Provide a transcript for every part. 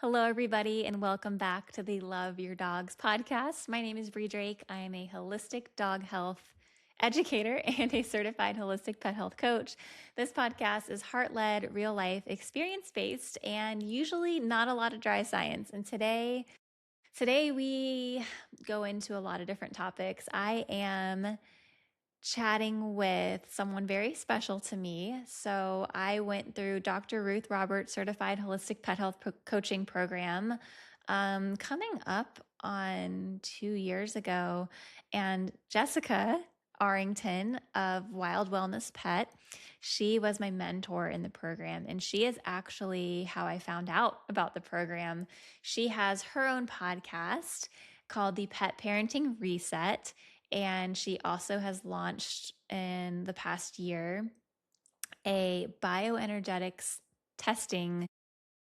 Hello, everybody, and welcome back to the Love Your Dogs podcast. My name is Bree Drake. I am a holistic dog health educator and a certified holistic pet health coach. This podcast is heart led, real life, experience based, and usually not a lot of dry science. And today we go into a lot of different topics. I am chatting with someone very special to me. So I went through Dr. Ruth Roberts Certified Holistic Pet Health Coaching Program coming up on 2 years ago. And Jessica Arrington of Wild Wellness Pet, she was my mentor in the program. And she is actually how I found out about the program. She has her own podcast called the Pet Parenting Reset, and she also has launched in the past year a bioenergetics testing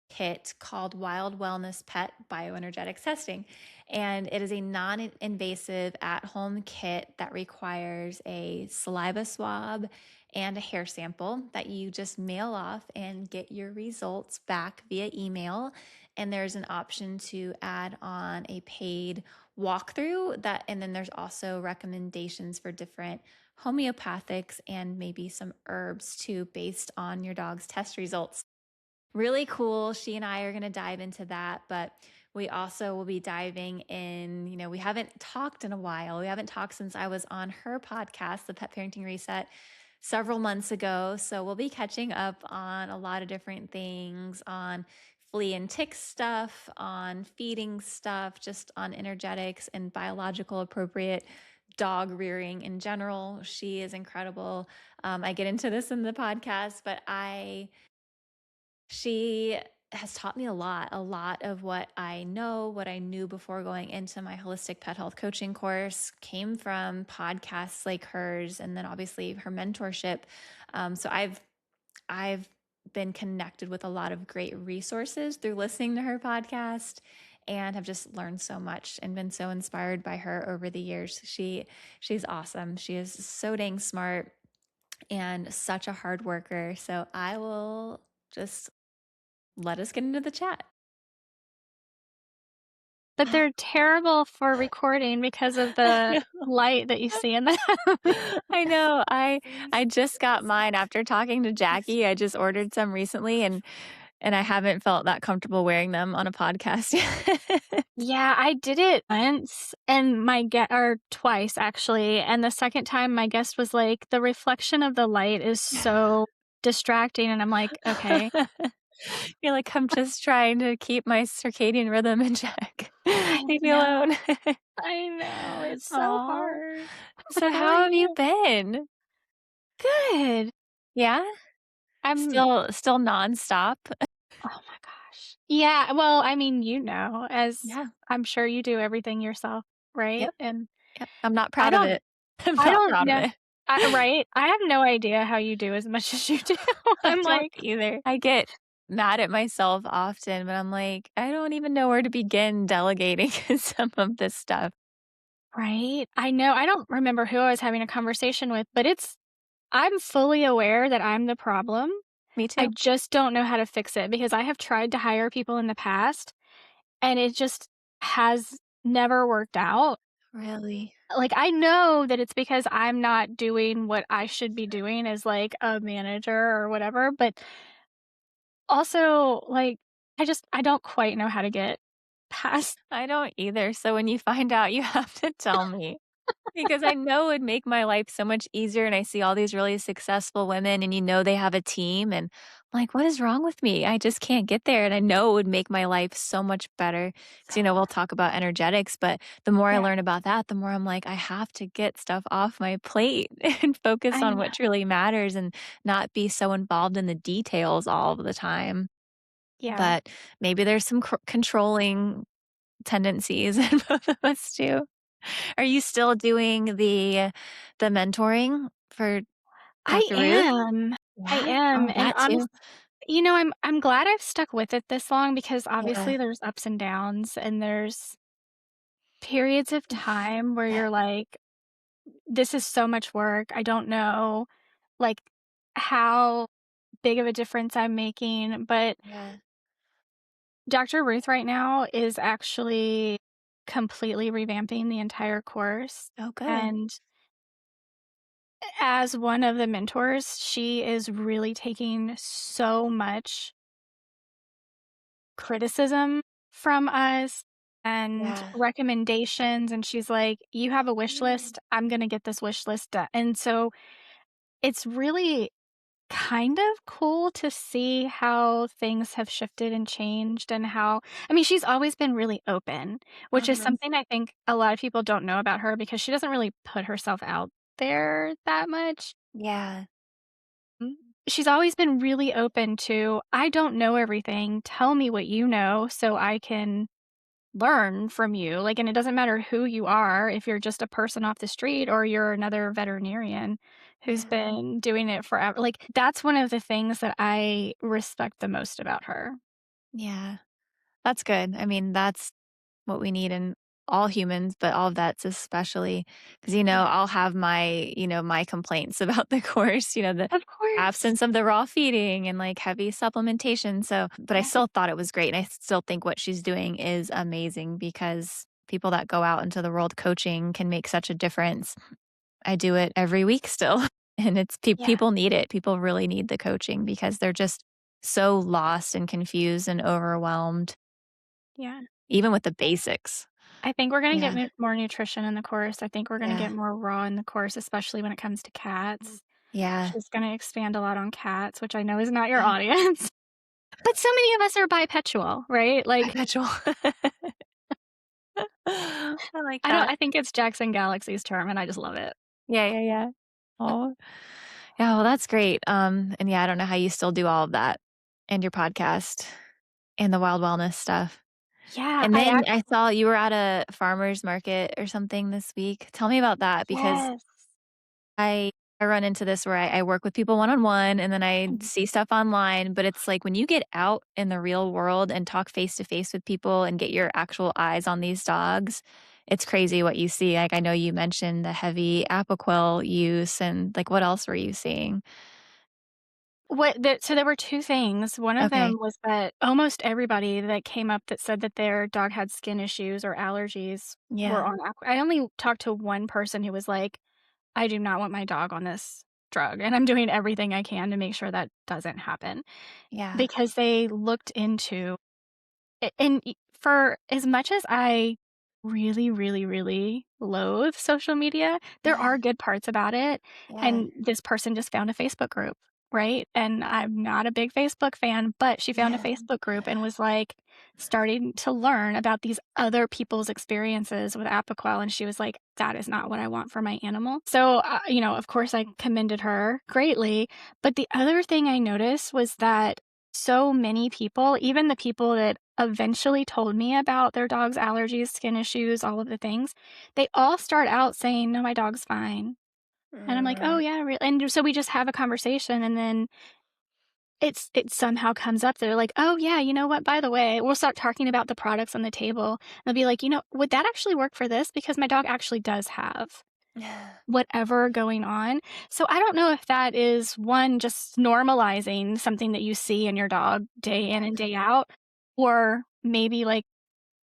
kit called Wild Wellness Pet Bioenergetics Testing. And it is a non invasive at home kit that requires a saliva swab and a hair sample that you just mail off and get your results back via email. And there's an option to add on a paid walkthrough that, and then there's also recommendations for different homeopathics and maybe some herbs too, based on your dog's test results. Really cool. She and I are going to dive into that, but we also will be diving in. We haven't talked in a while. We haven't talked since I was on her podcast, the Pet Parenting Reset, several months ago. So we'll be catching up on a lot of different things, on flea and tick stuff, on feeding stuff, just on energetics and biological appropriate dog rearing in general. She is incredible. I get into this in the podcast, but she has taught me a lot of what I know, what I knew before going into my holistic pet health coaching course came from podcasts like hers, and then obviously her mentorship. So I've been connected with a lot of great resources through listening to her podcast, and have just learned so much and been so inspired by her over the years. She's awesome. She is so dang smart and such a hard worker. So I will just let us get into the chat. But they're terrible for recording because of the light that you see in them. I know. I just got mine after talking to Jackie. I just ordered some recently, and I haven't felt that comfortable wearing them on a podcast yet. Yeah, I did it once and or twice actually. And the second time my guest was like, the reflection of the light is so distracting. And I'm like, okay. You're like, I'm just trying to keep my circadian rhythm in check. I Leave me know. alone. I know. It's so Aw. hard. So How are how have you you? been? Good. Yeah? I'm Still nonstop? Oh my gosh. Yeah, well, I mean, as Yeah. I'm sure you do everything yourself, right? Yep. And Yep. I'm not I proud of don't it. I'm I not don't proud of know. it. Right? I have no idea how you do as much as you do. I I'm don't like, either. I get mad at myself often, but I'm like, I don't even know where to begin delegating some of this stuff. right? I know. I don't remember who I was having a conversation with, but I'm fully aware that I'm the problem. Me I too. just don't know how to fix it because I have tried to hire people in the past and it just has never worked out. Really? Like, I know that it's because I'm not doing what I should be doing as, like, a manager or whatever, but also, like, I don't quite know how to get past. I don't either. So when you find out, you have to tell me. Because I know it would make my life so much easier, and I see all these really successful women, and they have a team, and I'm like, "What is wrong with me? I just can't get there," and I know it would make my life so much better. Because we'll talk about energetics, but the more I Yeah, learn about that, the more I'm like, "I have to get stuff off my plate and focus I on know. what truly matters and not be so involved in the details all of the time." Yeah. But maybe there's some controlling tendencies in both of us too. Are you still doing the mentoring for I Dr. Ruth? am. I Yeah? am, Oh, and that too. I'm glad I've stuck with it this long because Yeah. obviously there's ups and downs, and there's periods of time where Yeah. you're like, "This is so much work. I don't know, like, how big of a difference I'm making," but Yeah. Dr. Ruth right now is actually completely revamping the entire course, Oh, good. and as one of the mentors, she is really taking so much criticism from us and Yeah. recommendations, and she's like, "You have a wish Mm. list, I'm gonna get this wish list done." And so it's really kind of cool to see how things have shifted and changed and how I mean, she's always been really open, which is Uh-huh. something I think a lot of people don't know about her because she doesn't really put herself out there that much. Yeah. Mm. She's always been really open to, "I don't know everything, tell me what you know so I can learn from you." Like, and it doesn't matter who you are, if you're just a person off the street or you're another veterinarian who's Yeah. been doing it forever. Like, that's one of the things that I respect the most about her. Yeah. That's good. I mean, that's what we need in all humans, but all vets especially, because Yeah. I'll have my complaints about the course, the Of course. absence of the raw feeding and like heavy supplementation. So, but I Yeah. still thought it was great. And I still think what she's doing is amazing because people that go out into the world coaching can make such a difference. I do it every week still. And it's Yeah. people need it. People really need the coaching because they're just so lost and confused and overwhelmed, Yeah. even with the basics. I think we're gonna get Yeah. more nutrition in the course. I think we're gonna Yeah. get more raw in the course, especially when it comes to cats. Yeah. She's gonna expand a lot on cats, which I know is not your Yeah. audience. But so many of us are bipedal, right? Like, Perpetual. I like I don't that. I think it's Jackson Galaxy's term, and I just love it. Yeah, yeah, yeah. Oh, yeah, well, that's great. And yeah, I don't know how you still do all of that and your podcast and the wild wellness stuff. Yeah, And I then act I saw you were at a farmer's market or something this week. Tell me about that because yes. I I run into this where I work with people one on one and then I Mhm. see stuff online, but it's like when you get out in the real world and talk face to face with people and get your actual eyes on these dogs, it's crazy what you see. Like I know you mentioned the heavy Apoquel use and like what else were you seeing? So there were 2 things. One of Okay. them was that almost everybody that came up that said that their dog had skin issues or allergies were Yeah. on aqua. I only talked to one person who was like, "I do not want my dog on this drug, and I'm doing everything I can to make sure that doesn't happen." Yeah. Because they looked into and for as much as I really, really, really loathe social media, there Yeah. are good parts about it, Yeah. and this person just found a Facebook group, right? And I'm not a big Facebook fan, but she found a Yeah. Facebook group and was, like, starting to learn about these other people's experiences with Apoquel, and she was like, "That is not what I want for my animal." So, of course, I commended her greatly, but the other thing I noticed was that so many people, even the people that eventually told me about their dog's allergies, skin issues, all of the things, they all start out saying, "No, my dog's fine." And I'm like, "Oh, Mm. yeah, and so we just have a conversation, and then it somehow comes up. They're like, "Oh, yeah, you know what, by the way," we'll start talking about the products on the table. They'll be like, "Would that actually work for this? Because my dog actually does have whatever going on." So I don't know if that is, one, just normalizing something that you see in your dog day in and day out, or maybe, like,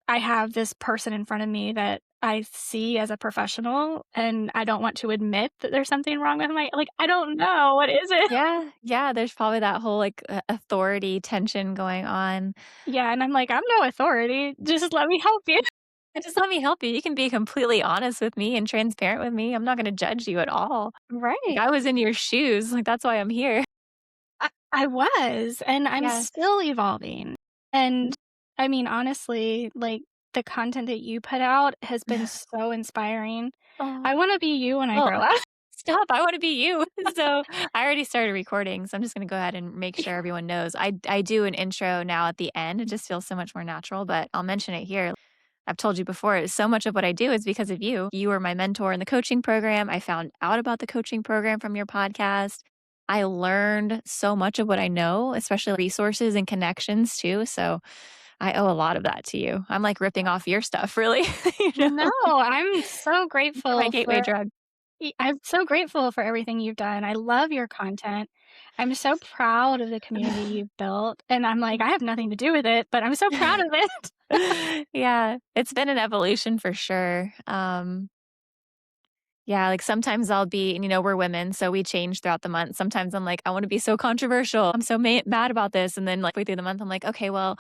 I have this person in front of me that I see as a professional, and I don't want to admit that there's something wrong with my I don't know. What is it? Yeah. Yeah. There's probably that whole like authority tension going on. Yeah, and I'm like, "I'm no authority. Just let me help you." Just let me help you. You can be completely honest with me and transparent with me. I'm not gonna judge you at all. Like, Right. I was in your shoes, like, that's why I'm here. I was, and I'm Yeah. still evolving. And, I mean, honestly, like, the content that you put out has been so inspiring. Oh, I wanna be you when I well, grow up. stop, I wanna be you. So, I already started recording, so I'm just gonna go ahead and make sure everyone knows. I do an intro now at the end, it just feels so much more natural, but I'll mention it here. I've told you before, so much of what I do is because of you. You were my mentor in the coaching program. I found out about the coaching program from your podcast. I learned so much of what I know, especially resources and connections too. So I owe a lot of that to you. I'm like ripping off your stuff, really. No, Like, I'm so you're my grateful gateway for drug. I'm so grateful for everything you've done. I love your content. I'm so proud of the community you've built, and I'm like, I have nothing to do with it, but I'm so proud of it. Yeah, it's been an evolution for sure. Yeah, like sometimes I'll be, and we're women, so we change throughout the month. Sometimes I'm like, I want to be so controversial. I'm so mad about this. And then like way through the month, I'm like, okay, well,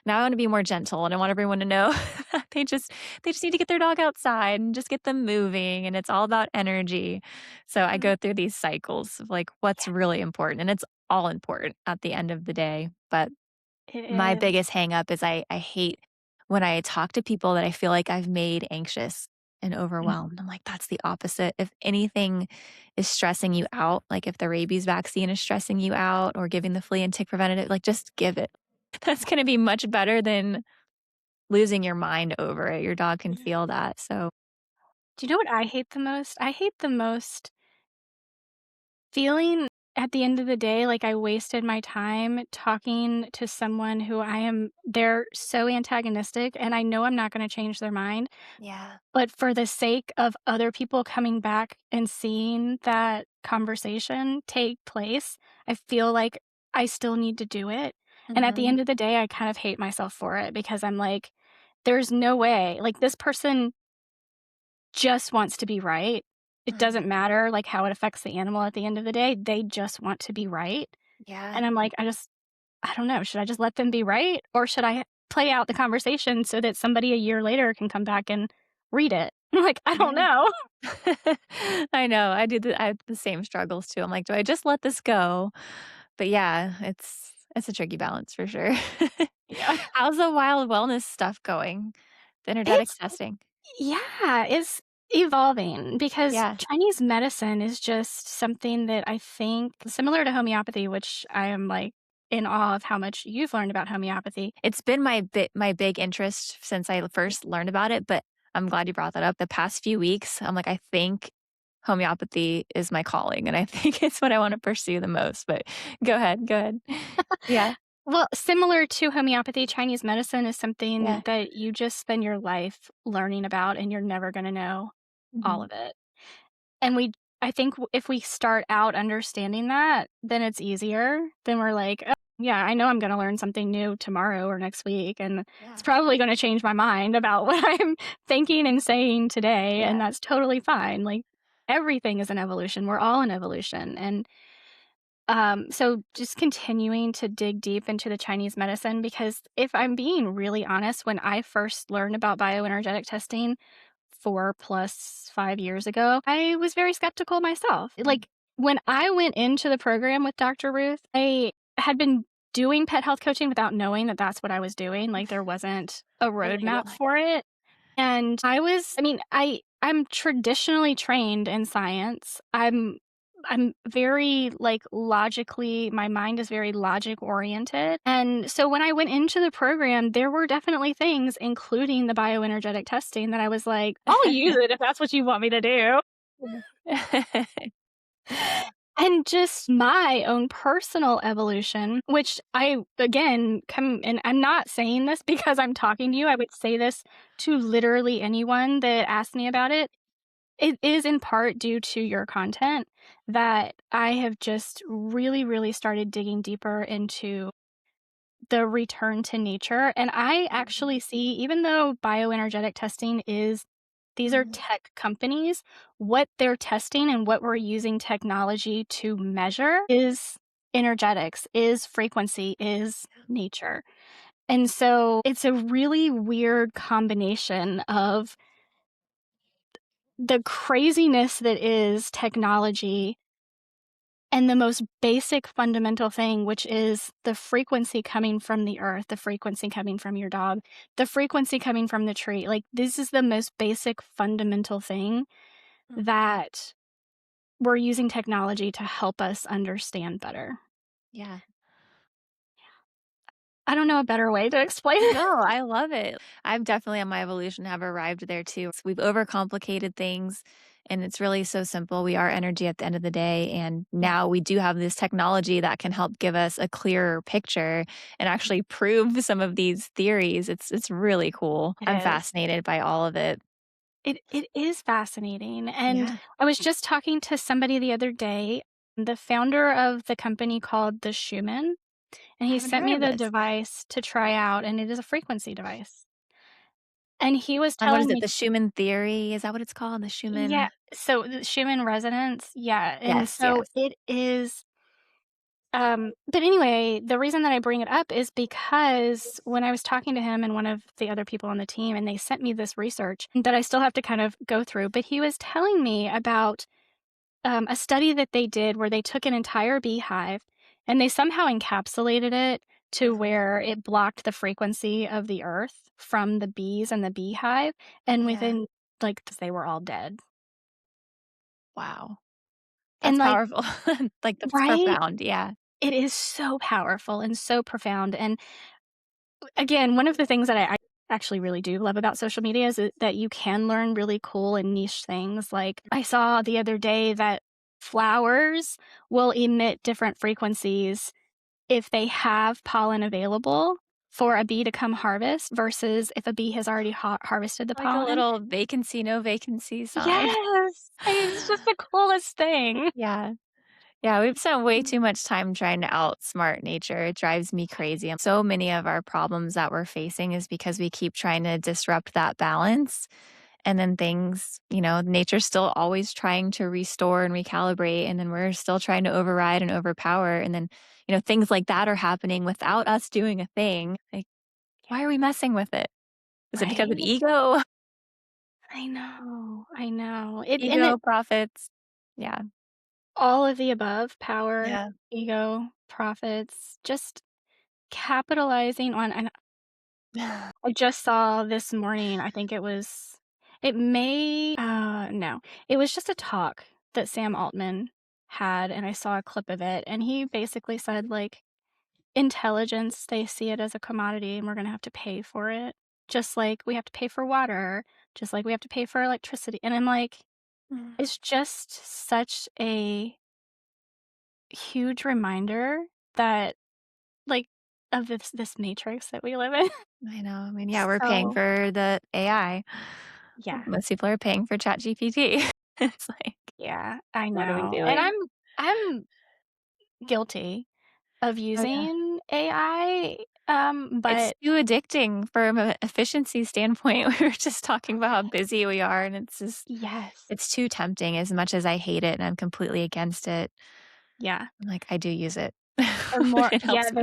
now I want to be more gentle and I want everyone to know that they just need to get their dog outside and just get them moving. And it's all about energy. So I Mhm. go through these cycles of like what's really important. And it's all important at the end of the day. But It my is. biggest hang up is I hate when I talk to people that I feel like I've made anxious and Mm, overwhelmed. I'm like, that's the opposite. If anything is stressing you out, like if the rabies vaccine is stressing you out or giving the flea and tick preventative, like just give it. That's going to be much better than losing your mind over it. Your dog can mhm. feel that. So, Do you know what I hate the most? I hate the most feeling at the end of the day like I wasted my time talking to someone who they're so antagonistic and I know I'm not gonna change their mind, yeah. but for the sake of other people coming back and seeing that conversation take place, I feel like I still need to do it, and at the Hmm. end of the day, I kind of hate myself for it because I'm like, "There's no way." Like, this person just wants to be right. It doesn't Hmm. matter, like, how it affects the animal at the end of the day, they just want to be right, Yeah. and I'm like, I don't know, should I just let them be right, or should I play out the conversation so that somebody a year later can come back and read it? I'm like, I don't Yeah. know. I know. I have the same struggles too. I'm like, do I just let this go? But yeah, it's a tricky balance for sure. Yeah. How's the wild wellness stuff going? The energetics It's testing? yeah, it's evolving because Yeah. Chinese medicine is just something that I think similar to homeopathy, which I am, like, in awe of how much you've learned about homeopathy. It's been my big interest since I first learned about it, but I'm glad you brought that up. The past few weeks, I'm like, I think homeopathy is my calling, and I think it's what I want to pursue the most. But go ahead, go ahead. Yeah, Well, similar to homeopathy, Chinese medicine is something yeah. that you just spend your life learning about, and you're never gonna know all Mhm. of it. And I think if we start out understanding that, then it's easier. Then we're like, "Oh, yeah, I know I'm gonna learn something new tomorrow or next week, and it's Yeah, probably gonna change my mind about what I'm thinking and saying today, and yeah. that's totally fine." Like, everything is an evolution. We're all an evolution, and so just continuing to dig deep into the Chinese medicine because if I'm being really honest, when I first learned about bioenergetic testing 4 plus 5 years ago, I was very skeptical myself. Mm. Like, when I went into the program with Dr. Ruth, I had been doing pet health coaching without knowing that that's what I was doing, like, there wasn't a roadmap Relatable. for it, and I mean, I'm traditionally trained in science. I'm very, like, logically my mind is very logic oriented, and so when I went into the program, there were definitely things, including the bioenergetic testing, that I was like, "I'll use it if that's what you want me to do." And just my own personal evolution, which I, again, come and I'm not saying this because I'm talking to you, I would say this to literally anyone that asked me about it. It is in part due to your content that I have just really, really started digging deeper into the return to nature. And I Mhm, actually see, even though bioenergetic testing is, these are mhm. tech companies, what they're testing and what we're using technology to measure is energetics, is frequency, is nature. And so it's a really weird combination of the craziness that is technology and the most basic fundamental thing, which is the frequency coming from the earth, the frequency coming from your dog, the frequency coming from the tree. Like, this is the most basic fundamental thing Mhm. that we're using technology to help us understand better. Yeah. I don't know a better way to explain it. No, I love it. I've definitely on my evolution have arrived there too. We've overcomplicated things and it's really so simple. We are energy at the end of the day. And Yeah, now we do have this technology that can help give us a clearer picture and actually prove some of these theories. It's really cool. it I'm is. fascinated by all of it. it is fascinating, and Yeah, I was just talking to somebody the other day, the founder of the company called the Schumann, and I he haven't sent heard me of the this. device to try out, and it is a frequency device. And he was What is telling it? me The Schumann theory? Is that what it's called? The yeah, Schumann. so the Schumann resonance, yeah, and Yes, so yes. it is, but anyway, the reason that I bring it up is because when I was talking to him and one of the other people on the team, and they sent me this research that I still have to kind of go through, but he was telling me about a study that they did where they took an entire beehive and they somehow encapsulated it to Mhm. where it blocked the frequency of the earth from the bees and the beehive. And Yeah. within like they were all dead. Wow. That's And like, powerful. Like, that's right? profound, yeah. It is so powerful and so profound. And again, one of the things that I actually really do love about social media is that you can learn really cool and niche things. Like I saw the other day that flowers will emit different frequencies if they have pollen available for a bee to come harvest versus if a bee has already harvested the Like a pollen. little vacancy, no vacancy sign. Yes, it's just the coolest thing. Yeah. Yeah, we've spent way too much time trying to outsmart nature. It drives me crazy. And so many of our problems that we're facing is because we keep trying to disrupt that balance. And then things, nature's still always trying to restore and recalibrate. And then we're still trying to override and overpower. And then, things like that are happening without us doing a thing. Like, Yeah, why are we messing with it? Is it because of right? ego? I know, I know. It and Ego, it profits? Yeah. all of the above, power, Yeah. ego, profits, just capitalizing on and I just saw this morning, I think it may no, it was just a talk that Sam Altman had, and I saw a clip of it, and he basically said, like, intelligence, they see it as a commodity, and we're gonna have to pay for it, just like we have to pay for water, just like we have to pay for electricity, and I'm like, Mm. it's just such a huge reminder that, like, of this matrix that we live in. I know. I mean, yeah, we're paying So, for the AI. yeah. Most people are paying for ChatGPT. It's like, Yeah, I what are we know, and doing? I'm guilty of Oh, yeah. using AI, It's but too addicting from an efficiency standpoint. We were just talking about how busy we are, and yes. it's too tempting as much as I hate it and I'm completely against it. Yeah. I'm like, I do use it. It Yeah, helps me.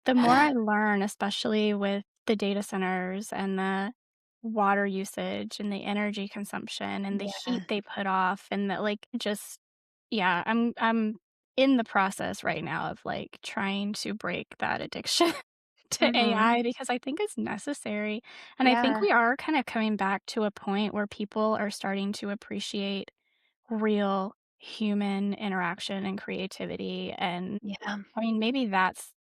the more I learn, especially with the data centers and the water usage and the energy consumption and the heat Yeah. they put off and the, like, just yeah, I'm in the process right now of, like, trying to break that addiction to Mhm. AI because I think it's necessary, and I think Yeah. we are kinda coming back to a point where people are starting to appreciate real human interaction and creativity, and, Yeah. I mean, maybe that's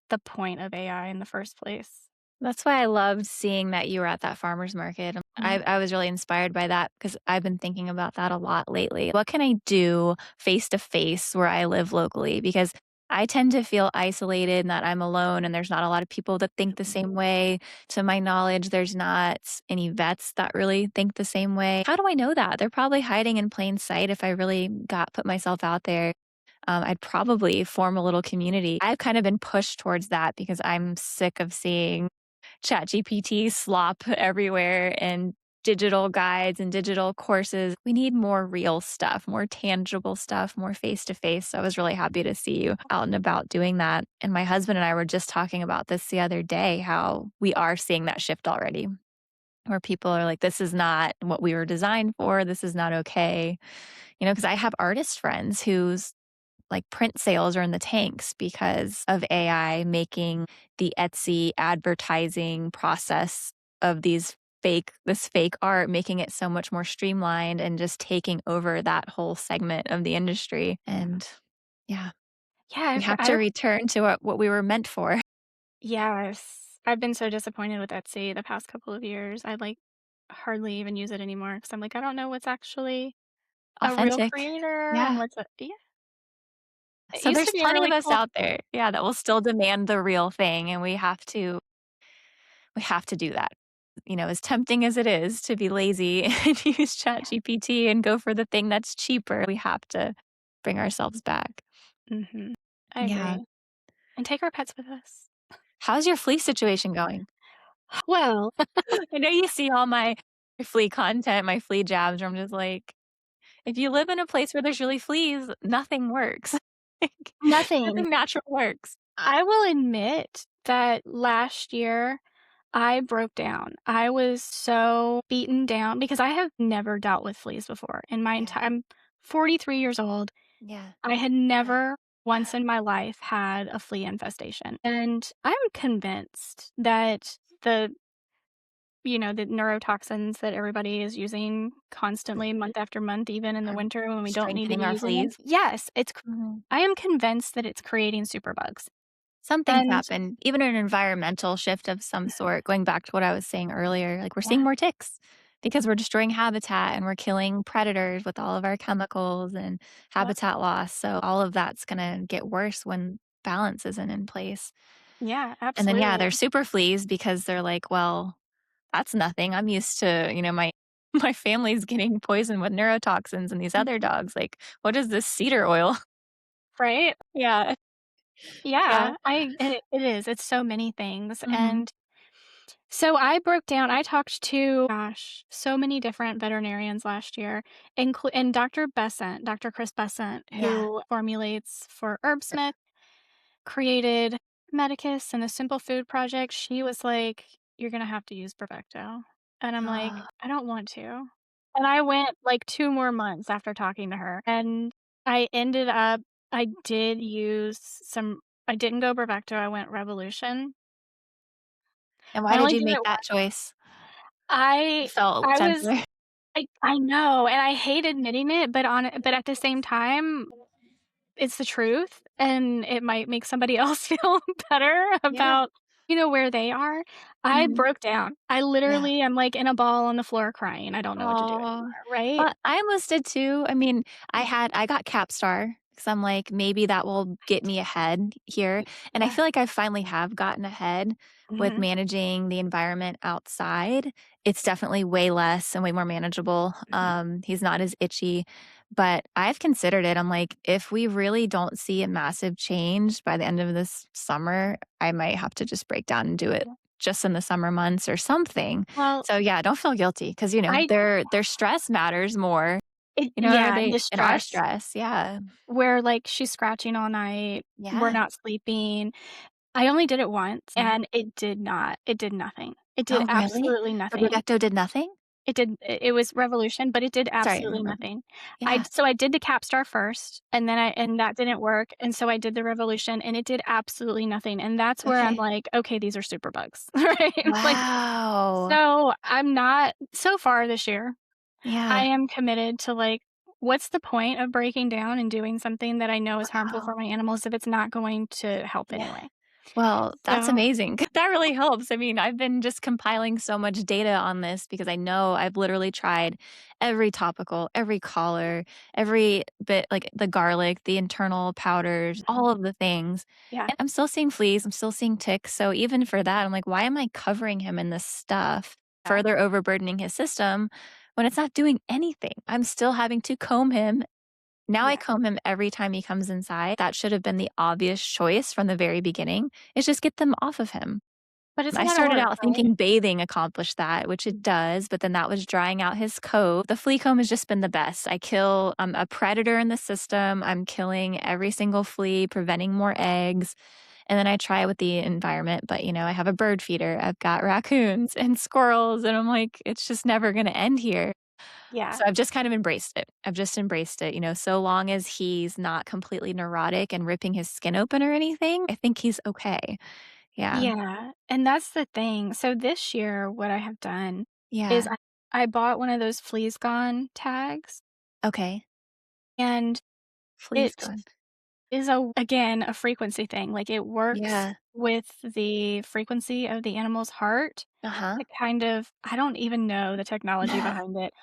the point of AI in the first place. That's why I loved seeing that you were at that farmer's market. Mhm. I was really inspired by that because I've been thinking about that a lot lately. What can I do face to face where I live locally? Because I tend to feel isolated and that I'm alone and there's not a lot of people that think the same way. To my knowledge, there's not any vets that really think the same way. How do I know that? They're probably hiding in plain sight if I really got put myself out there. I'd probably form a little community. I've kind of been pushed towards that because I'm sick of seeing ChatGPT slop everywhere and digital guides and digital courses. We need more real stuff, more tangible stuff, more face to face. So I was really happy to see you out and about doing that. And my husband and I were just talking about this the other day how we are seeing that shift already, where people are like, this is not what we were designed for. This is not okay. Because I have artist friends whose like print sales are in the tanks because of AI making the Etsy advertising process of this fake art, making it so much more streamlined and just taking over that whole segment of the industry. And yeah, Yeah, we have to return to what we were meant for. yes. I've been so disappointed with Etsy the past couple of years. I, like, hardly even use it anymore because 'cause I'm like, I don't know what's actually a real Authentic. creator and Yeah. what's a yeah. It So used to there's be a plenty of really us cool out there, yeah, that will still demand the real thing and we have to do that. as tempting as it is to be lazy and use Yeah. ChatGPT and go for the thing that's cheaper, we have to bring ourselves back. Mhm. I Yeah. agree. And take our pets with us. How's your flea situation going? Well, I know you see all my flea content, my flea jabs, where I'm just like, if you live in a place where there's really fleas, nothing works. Like, nothing. nothing natural works. I will admit that last year I broke down. I was so beaten down because I have never dealt with fleas before in my Yeah. entire I'm 43 years old. Yeah. I had never once in my life had a flea infestation. And I'm convinced that the neurotoxins that everybody is using constantly month after month, even in the Are winter when we don't need to strengthening be our using them. fleas. Yes, Mhm. I am convinced that it's creating superbugs. Something's And happened, even an environmental shift of some sort, going back to what I was saying earlier, like, we're yeah, seeing more ticks because we're destroying habitat and we're killing predators with all of our chemicals and yep, habitat loss, so all of that's gonna get worse when balance isn't in place. yeah, And then, yeah, absolutely. they're super fleas because they're like, "Well, that's nothing. I'm used to, my my family's getting poisoned with neurotoxins and these other Mhm. dogs, like, what is this cedar oil?" Right? Yeah, yeah. Yeah, it is. It's so many things. Mhm. And so I broke down. I talked to, gosh, so many different veterinarians last year, and Dr. Chris Besant, Yeah. who formulates for Herbsmith, created Medicus and the Simple Food Project. She was like, "You're gonna have to use Perfecto." And I'm like, Oh, "I don't want to." And I went like 2 more months after talking to her, and I ended up I did use some I didn't go Perfecto, I went Revolution. and why I did only you did make it that once. choice? I Felt I was gentler. I know, and I hate admitting it, but at the same time, it's the truth, and it might make somebody else feel better Yeah. about, where they are. I Mhm. broke down. I Yeah. literally am, like, in a ball on the floor crying. I don't know what to do Oh, anymore, right? I almost did too. I mean, I got Capstar because I'm like, maybe that will get me ahead here. And I Yeah. feel like I finally have gotten ahead with Mhm. managing the environment outside. It's definitely way less and way more manageable. Mhm. He's not as itchy, but I've considered it. I'm like, if we really don't see a massive change by the end of this summer, I might have to just break down and do it Yeah. just in the summer months or something. Well, So, yeah, don't feel guilty because I their stress matters more, yeah, they the and our stress stress, yeah. where, like, she's scratching all night, we're Yeah. not sleeping. I only did it once, Mhm. and it did nothing. It did Oh, really? absolutely The nothing. Bravecto did nothing? It was Revolution, but it did Sorry, absolutely nothing. yeah, I did the Capstar first, and that didn't work, and so I did the Revolution, and it did absolutely nothing, and that's where I'm okay. like, "Okay, these are super bugs." Right? Like, Wow. so I'm not so far this year, I Yeah, am committed to, like, what's the point of breaking down and doing something that I know is harmful wow. for my animals if it's not going to help Yeah. anyway? Well, that's So, amazing. That really helps. I mean, I've been just compiling so much data on this because I know I've literally tried every topical, every collar, every bit like the garlic, the internal powders, mhm, all of the things. yeah, And I'm still seeing fleas, I'm still seeing ticks. So even for that, I'm like, why am I covering him in this stuff, yeah, further overburdening his system when it's not doing anything? I'm still having to comb him now I yeah, comb him every time he comes inside. That should have been the obvious choice from the very beginning, is just get them off of him. but it's a I lot of started work, out right? thinking bathing accomplished that, which it does, but then that was drying out his coat. The flea comb has just been the best. I kill a predator in the system. I'm killing every single flea, preventing more eggs. And then I try with the environment, but I have a bird feeder. I've got raccoons and squirrels, and I'm like, it's just never going to end here. Yeah. So I've just kind of embraced it. I've just embraced it, so long as he's not completely neurotic and ripping his skin open or anything, I think he's okay. Yeah. Yeah, and that's the thing. So this year, what I have done is Yeah. I bought one of those Fleas Gone tags, Okay. and Flea's it gone. is again, a frequency thing. Like, it works Yeah. with the frequency of the animal's heart Uh-huh. to kind of I don't even know the technology behind it.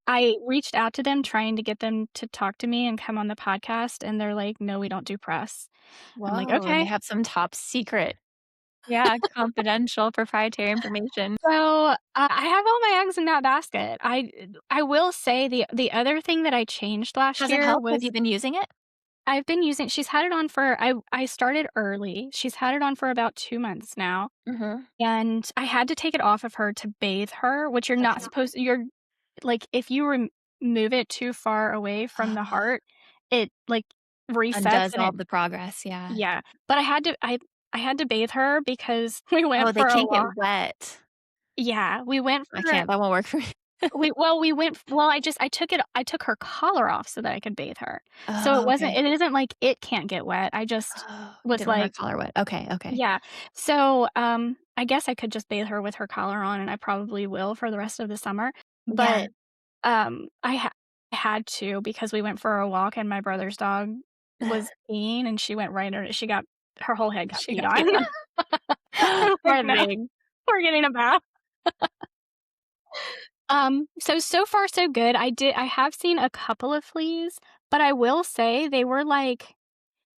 I reached out to them trying to get them to talk to me and come on the podcast, and they're like, "No, we don't do press." I'm like, Whoa, and they "Okay." have some top secret. Yeah, confidential, proprietary information. So, I have all my eggs in that basket. I will say the other thing that I changed last Has it year helped? Have was you been using it? I've been using she's had it on for I started early. She's had it on for about 2 months now, Mhm. and I had to take it off of her to bathe her, which you're not Okay. supposed you're like, if you move it too far away from the heart, it, like, resets Undoes and all it the progress, yeah. yeah, but I had to bathe her because we Oh, went they for a can't walk. get wet. Yeah, we went I for can't, that won't work for me. we went well, I took her collar off so that I could bathe her. So Oh, okay. it isn't like it can't get wet, I just Oh, you was didn't want her like collar wet. Okay, okay. yeah. So, I guess I could just bathe her with her collar on, and I probably will for the rest of the summer, Yeah, but, I had to because we went for a walk and my brother's dog was peeing and she went right she got her whole head got she peed got peed on. on. I'm like, Poor "No, thing. we're getting a bath." So far so good. I have seen a couple of fleas, but I will say they were like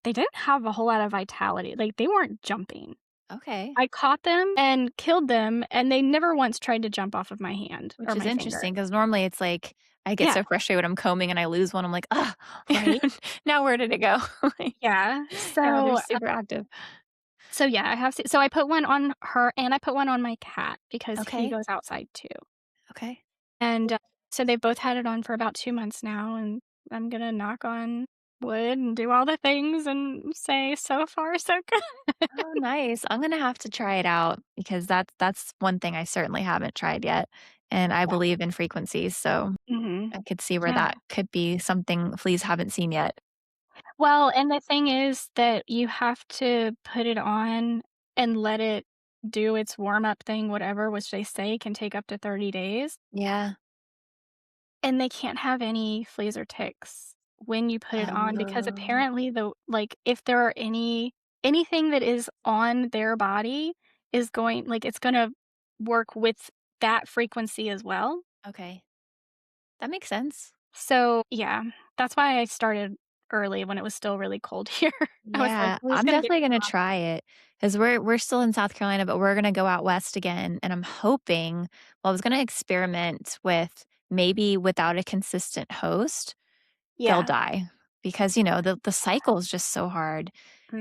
they didn't have a whole lot of vitality, like, they weren't jumping. Okay, I caught them and killed them, and they never once tried to jump off of my hand or which is my finger. interesting because normally it's like, I get Yeah, so frustrated when I'm combing and I lose one, I'm like, "Ugh, right? now where did it go?" Like, Yeah. yeah, they're super active. So yeah, so I put one on her and I put one on my cat because he Okay, goes outside too. okay. And, so they've both had it on for about 2 months now, and I'm gonna knock on wood and do all the things and say, "So far, so good." Oh, nice. I'm gonna have to try it out because that's one thing I certainly haven't tried yet, and I Yeah. believe in frequencies, so Mhm. I could see where Yeah. that could be something fleas haven't seen yet. Well, and the thing is that you have to put it on and let it do its warm-up thing, whatever, which they say can take up to 30 days, Yeah. and they can't have any fleas or ticks when you put it on because Oh, apparently if there are anything that is on their body is it's gonna work with that frequency as well. okay. That makes sense. So, yeah, that's why I started early when it was still really cold here. I was like, Yeah, "We're just I'm gonna get definitely this gonna off." try it because we're still in South Carolina, but we're gonna go out west again, and I'm hoping well, I was gonna experiment with maybe without a consistent host, they'll Yeah. die because, the cycle is just so hard.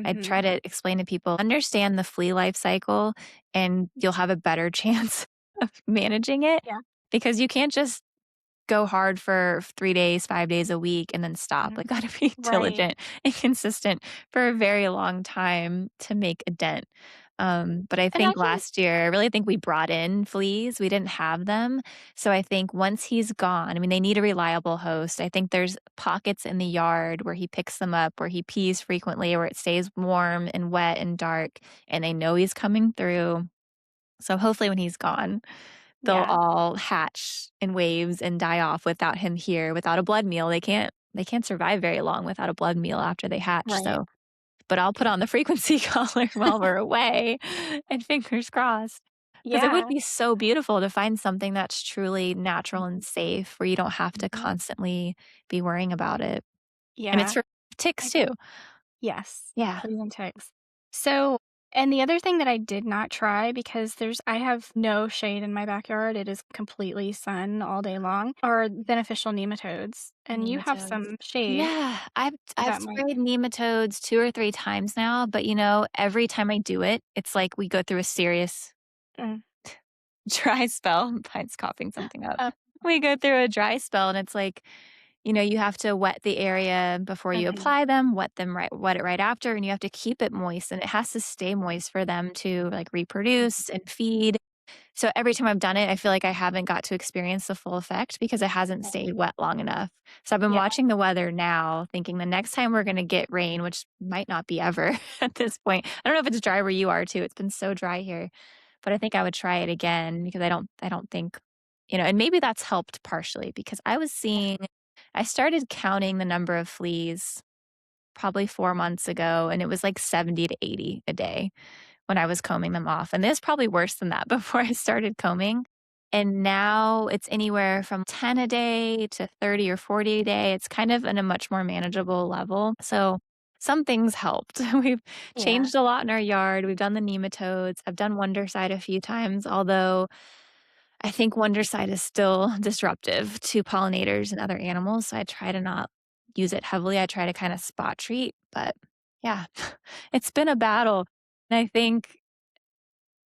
I try Mhm. to explain to people, understand the flea life cycle, and you'll have a better chance of managing it Yeah. because you can't just go hard for 3 days, 5 days a week, and then stop. Mhm. Like, gotta be Right. diligent and consistent for a very long time to make a dent. But I And I think think last year, I really think we brought in fleas. We didn't have them. So I think once he's gone, I mean, they need a reliable host. I think there's pockets in the yard where he picks them up, where he pees frequently, where it stays warm and wet and dark, and they know he's coming through. So hopefully when he's gone, they'll yeah, all hatch in waves and die off without him here, without a blood meal. They can't survive very long without a blood meal after they hatch, right. so but I'll put on the frequency collar while we're away, and fingers crossed, because it would Yeah. be so beautiful to find something that's truly natural and safe where you don't have to Mhm. constantly be worrying about it, and it's Yeah. for ticks I too. Yes, Yeah. fleas and ticks. So and the other thing that I did not try because I have no shade in my backyard, it is completely sun all day long, are beneficial nematodes, and you have Nematodes. some shade Yeah, I've that might sprayed nematodes 2 or 3 times now, but, every time I do it, it's like we go through a serious mm, dry spell. Pine's coughing something up. uh, We go through a dry spell, and it's like, you have to wet the area before you mhm, apply them, wet it right after, and you have to keep it moist, and it has to stay moist for them to, like, mhm, reproduce and feed. So every time I've done it, I feel like I haven't got to experience the full effect because it hasn't right. stayed wet long enough. So I've been Yeah, watching the weather now, thinking the next time we're gonna get rain, which might not be ever at this point. I don't know if it's dry where you are too. It's been so dry here, but I think I would try it again because I don't think, and maybe that's helped partially because I started counting the number of fleas probably 4 months ago, and it was like 70 to 80 a day when I was combing them off, and it was probably worse than that before I started combing, and now it's anywhere from 10 a day to 30 or 40 a day. It's kind of in a much more manageable level, so some things helped. We've Yeah. changed a lot in our yard. We've done the nematodes. I've done Wondercide a few times, although I think Wondercide is still disruptive to pollinators and other animals. So I try to not use it heavily. I try to kind of spot treat, but yeah, it's been a battle. And I think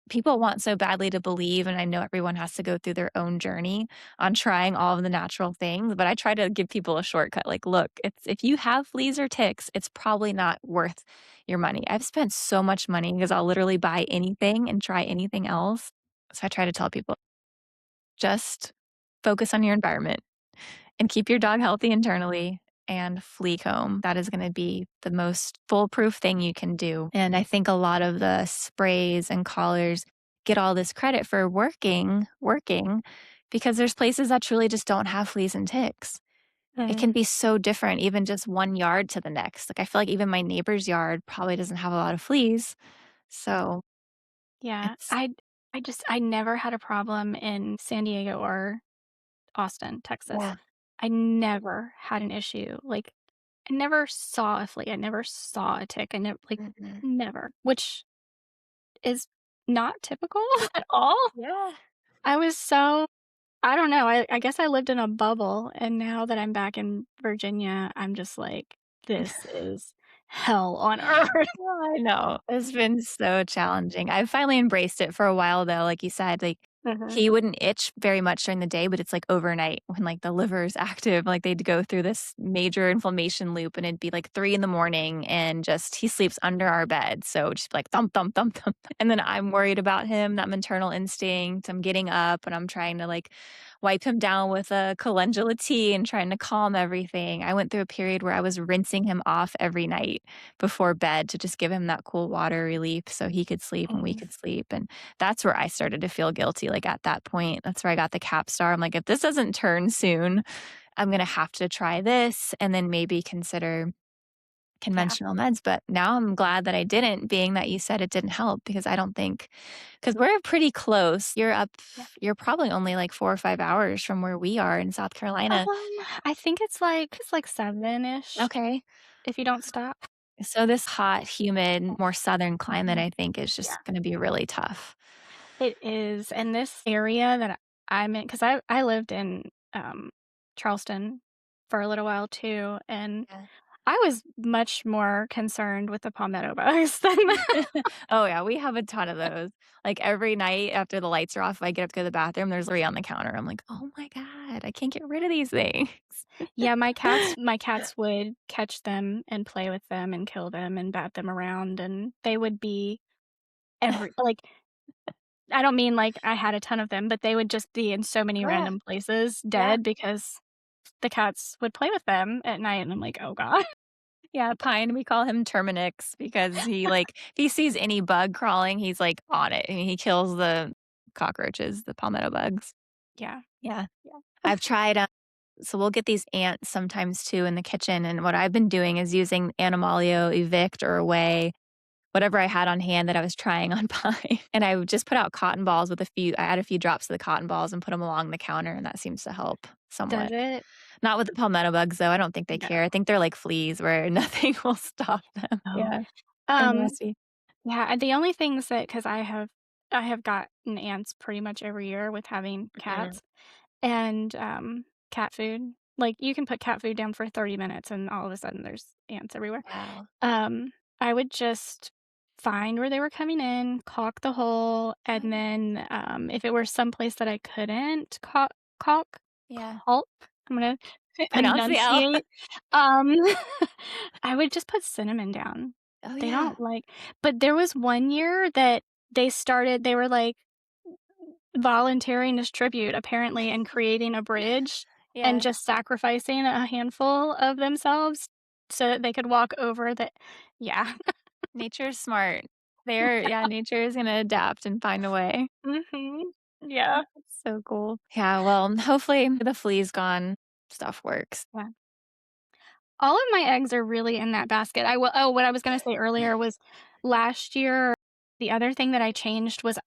people want so badly to believe, and I know everyone has to go through their own journey on trying all of the natural things, but I try to give people a shortcut. Like, look, it's if you have fleas or ticks, it's probably not worth your money. I've spent so much money because I'll literally buy anything and try anything else. So I try to tell people just focus on your environment and keep your dog healthy internally and flea comb. That is going to be the most foolproof thing you can do. And I think a lot of the sprays and collars get all this credit for working because there's places that truly just don't have fleas and ticks. It can Mm. be so different, even just one yard to the next. Like I feel like even my neighbor's yard probably doesn't have a lot of fleas. So Yeah. it's I never had a problem in San Diego or Austin, Texas. yeah. I never had an issue. Like, I never saw a flea. I never saw a tick. I never, like, Mhm. never, which is not typical at all. Yeah. I was so, I don't know. I guess I lived in a bubble. And now that I'm back in Virginia, I'm just like, this is hell on earth. Oh, I know. It's been so challenging. I've finally embraced it for a while though, like you said, like Mhm. he wouldn't itch very much during the day, but it's like overnight when like the liver is active, like they'd go through this major inflammation loop and it'd be like 3 in the morning and just he sleeps under our bed. So just like thump, thump, thump, thump. And then I'm worried about him, that maternal instinct. I'm getting up and I'm trying to like wipe him down with a calendula tea and trying to calm everything. I went through a period where I was rinsing him off every night before bed to just give him that cool water relief so he could sleep and we Mhm. could sleep. And that's where I started to feel guilty. Like at that point, that's where I got the cap star. I'm like, if this doesn't turn soon, I'm going to have to try this and then maybe consider Yeah. conventional meds. But now I'm glad that I didn't, being that you said it didn't help because I don't think, because we're pretty close. Yeah. You're probably only like 4 or 5 hours from where we are in South Carolina. I think it's like 7-ish Okay. if you don't stop. So this hot, humid, more southern climate, Mhm. I think, is Yeah. just going to be really tough. It is, and this area that I'm in, because I lived in, Charleston for a little while too, and Yeah. I was much more concerned with the palmetto bugs than Oh, yeah, we have a ton of those. Like, every night after the lights are off, if I get up to go to the bathroom, there's 3 on the counter. I'm like, "Oh my god, I can't get rid of these things." Yeah, my cats would catch them and play with them and kill them and bat them around, and they would be like, I don't mean like I had a ton of them, but they would just be in so many Oh, yeah. random places Yeah. dead because the cats would play with them at night, and I'm like, "Oh god." Yeah, Pine, we call him Terminix because he, like if he sees any bug crawling, he's, like, on it, and he kills the cockroaches, the palmetto bugs. Yeah, Yeah. yeah. I've tried, so we'll get these ants sometimes too in the kitchen, and what I've been doing is using Animalio Evict or Away, whatever I had on hand that I was trying on pine, and I would just put out cotton balls with a few I add a few drops of the cotton balls and put them along the counter, and that seems to help Does somewhat. it? Not with the palmetto bugs, though, I don't think they No. care. I think they're like fleas where nothing will stop them. Oh. Yeah, they're Um, nasty. yeah, the only things that, because I have gotten ants pretty much every year with having Mhm. cats and, cat food. Like, you can put cat food down for 30 minutes, and all of a sudden, there's ants everywhere. Wow. Um, I would just find where they were coming in, caulk the hole, Oh, and yeah. then, if it were someplace that I couldn't caulk Yeah. Halt, I'm gonna Pronounce the L. enunciate. Um, I would just put cinnamon down. Oh, They yeah. don't like, but there was one year that they were, like, volunteering this tribute apparently and creating a bridge and Yeah. just sacrificing a handful of themselves so that they could walk over the yeah. Nature's smart. Nature is gonna adapt and find a way. Mhm. Yeah. That's so cool. Yeah, well, hopefully the flea's gone, stuff works. Yeah. All of my eggs are really in that basket. What I was gonna say earlier was last year, the other thing that I changed was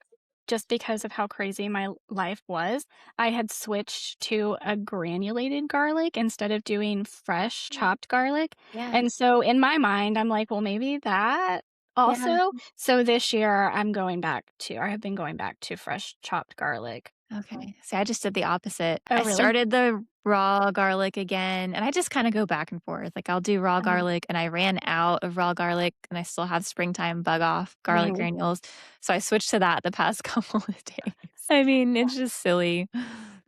just because of how crazy my life was, I had switched to a granulated garlic instead of doing fresh Mm. chopped garlic, Yeah. and so in my mind, I'm like, "Well, maybe that Yeah. also?" So this year, I have been going back to fresh chopped garlic. Okay. See, I just did the opposite. Oh, I really? started the raw garlic again, and I just kinda go back and forth. Like, I'll do raw Uh-huh. garlic, and I ran out of raw garlic, and I still have springtime bug off garlic Mhm. granules, so I switched to that the past couple of days. I mean, it's just silly.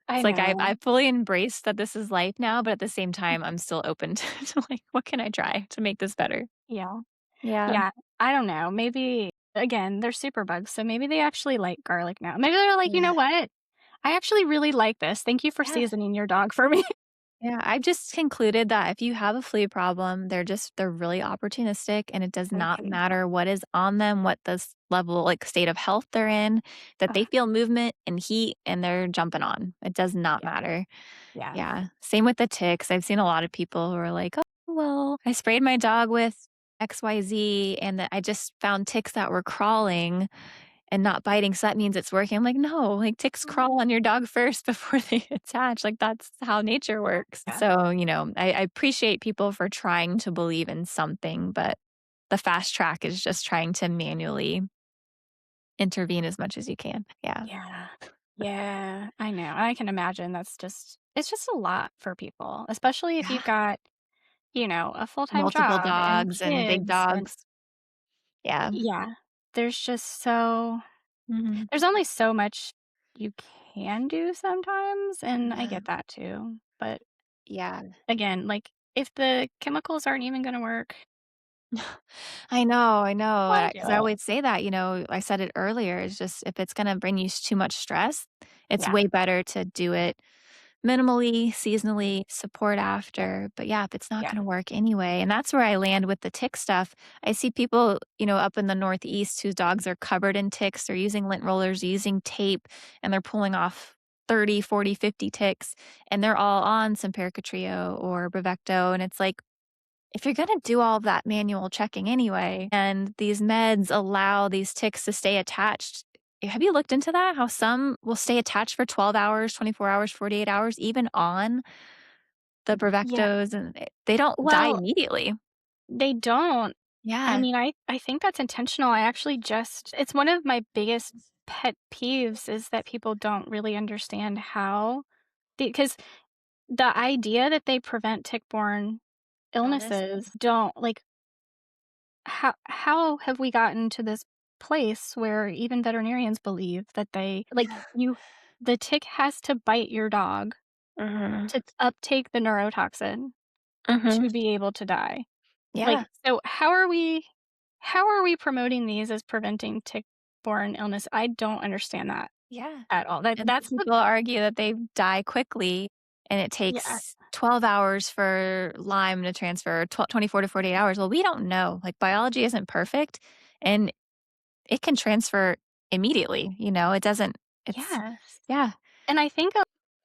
I It's like know. I fully embraced that this is life now, but at the same time, I'm still open to, like, what can I try to make this better? Yeah. Yeah. Yeah, I don't know, maybe again, they're super bugs, so maybe they actually like garlic now. Maybe they're like, "You know Yeah. what? I actually really like this. Thank you for Yeah. seasoning your dog for me." Yeah, I've just concluded that if you have a flea problem, they're really opportunistic and it does not Okay. matter what is on them, what this level, like state of health they're in, that they Ugh, feel movement and heat and they're jumping on. It does not yeah, matter. yeah. Yeah. Same with the ticks. I've seen a lot of people who are like, oh, well, I sprayed my dog with XYZ and that I just found ticks that were crawling and not biting, so that means it's working. I'm like, "No, like, ticks crawl on your dog first before they attach, like, that's how nature works." Yeah, So, I appreciate people for trying to believe in something, but the fast track is just trying to manually intervene as much as you can. Yeah. yeah, yeah, I know, I can imagine it's just a lot for people, especially if Yeah. you've got, a full-time Multiple job and dogs and big kids and dogs. Yeah. yeah, there's just so Mhm. there's only so much you can do sometimes, and I Yeah. get that too, but Yeah. again, like, if the chemicals aren't even gonna work, I know, why do because I it? always say that, I said it earlier, it's just if it's gonna bring you too much stress, it's Yeah, way better to do it minimally, seasonally, support yeah, after, but yeah, if it's not yeah, gonna work anyway, and that's where I land with the tick stuff. I see people, up in the Northeast whose dogs are covered in ticks, they're using lint rollers, using tape, and they're pulling off 30, 40, 50 ticks, and they're all on Simparica Trio or Bravecto, and it's like, if you're gonna do all of that manual checking anyway, and these meds allow these ticks to stay attached, have you looked into that? How some will stay attached for 12 hours, 24 hours, 48 hours, even on the yeah. Bravectos, and they don't die Well, immediately. they don't. I Yeah. mean, I think that's intentional. I actually just it's one of my biggest pet peeves is that people don't really understand how because the idea that they prevent tick-borne illnesses Illnesses. don't like, how have we gotten to this place where even veterinarians believe that they like, the tick has to bite your dog Mhm. to uptake the neurotoxin Mhm. to be able to die? Yeah. Like, so how are we promoting these as preventing tick-borne illness? I don't understand that Yeah. at all. And That's some the people argue that they die quickly, and it yeah, takes 12 hours for Lyme to transfer, 24 to 48 hours. Well, we don't know. Like, biology isn't perfect, and it can transfer immediately, it doesn't it's yes. yeah. And I think,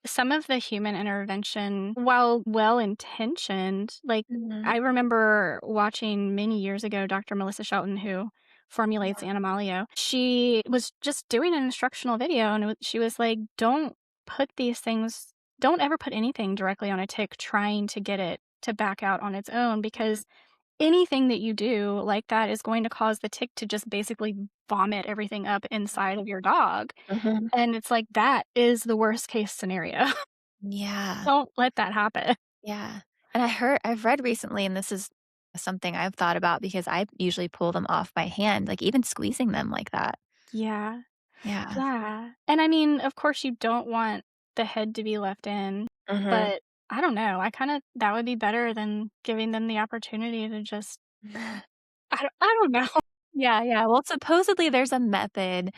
some of the human intervention, while well-intentioned, like, Mhm. I remember watching many years ago Dr. Melissa Shelton, who formulates Yeah. Animalio. She was just doing an instructional video, and she was like, put these things don't ever put anything directly on a tick trying to get it to back out on its own Mhm. because anything that you do like that is going to cause the tick to just basically vomit everything up inside of your dog, Mhm. and it's like, that is the worst case scenario. Yeah. Don't let that happen. Yeah. And I've read recently, and this is something I've thought about because I usually pull them off by hand, like, even squeezing them like that. Yeah, Yeah. yeah, and I mean, of course, you don't want the head to be left in, Mhm. but I don't know, I kinda that would be better than giving them the opportunity to just I don't know. Yeah, yeah. Well, supposedly there's a method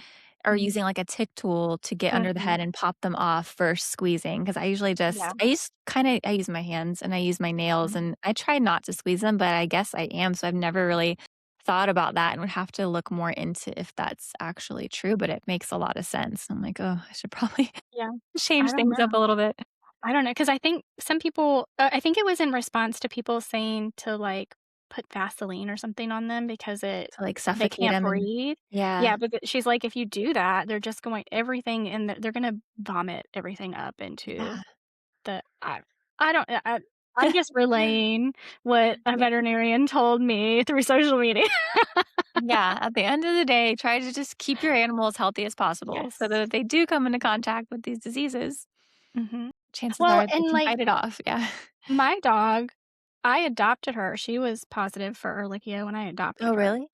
or Mhm, using like a tick tool to get under the mhm, head and pop them off first squeezing. Because I usually yeah, I use my hands and I use my nails mhm, and I try not to squeeze them, but I guess I am. So I've never really thought about that and would have to look more into if that's actually true, but it makes a lot of sense. I'm like, oh, I should probably yeah, I change don't things up a know. little bit. I don't know because I think some people I think it was in response to people saying to, like, put Vaseline or something on them because To, like, they suffocate can't them and breathe. yeah. Yeah, but she's like, "If you do that, they're just going everything in they're gonna vomit everything up into Yeah. the." I don't I'm just relaying what a Yeah. veterinarian told me through social media. Yeah, at the end of the day, try to just keep your animal as healthy as possible so Yes. that if they do come into contact with these diseases, Mhm. chances Well, are they and, can like, fight it off. Yeah. my dog, I adopted her. She was positive for Ehrlichia when I adopted Oh, her. really?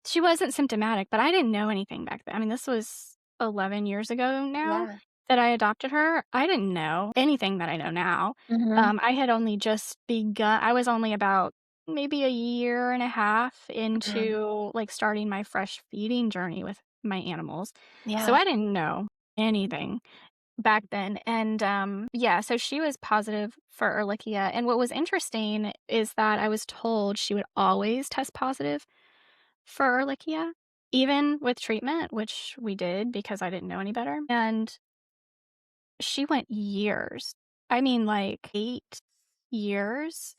She wasn't symptomatic, but I didn't know anything back then. I mean, this was 11 years ago now Yeah. that I adopted her. I didn't know anything that I know now. Mhm. I had only just begun I was only about maybe a year and a half Mhm. into, like, starting my fresh feeding journey with my animals. So Yeah. I didn't know anything back then, and, yeah, so she was positive for Ehrlichia, and what was interesting is that I was told she would always test positive for Ehrlichia, even with treatment, which we did because I didn't know any better, and she went years, I mean, like, 8 years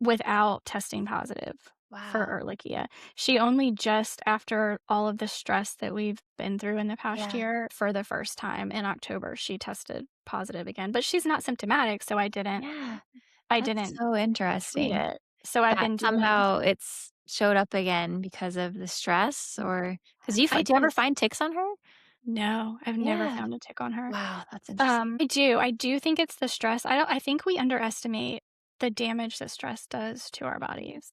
without testing positive for Wow. Ehrlichia. She only just after all of the stress that we've been through in the past Yeah. year, for the first time in October, she tested positive again, but she's not symptomatic, so Yeah. I That's didn't so treat interesting it. So I've that been doing somehow it's showed up again because of the stress or 'cause I do you ever just find ticks on her? No, I've never Yeah. found a tick on her. Wow, that's interesting. I do think it's the stress. I think we underestimate the damage that stress does to our bodies.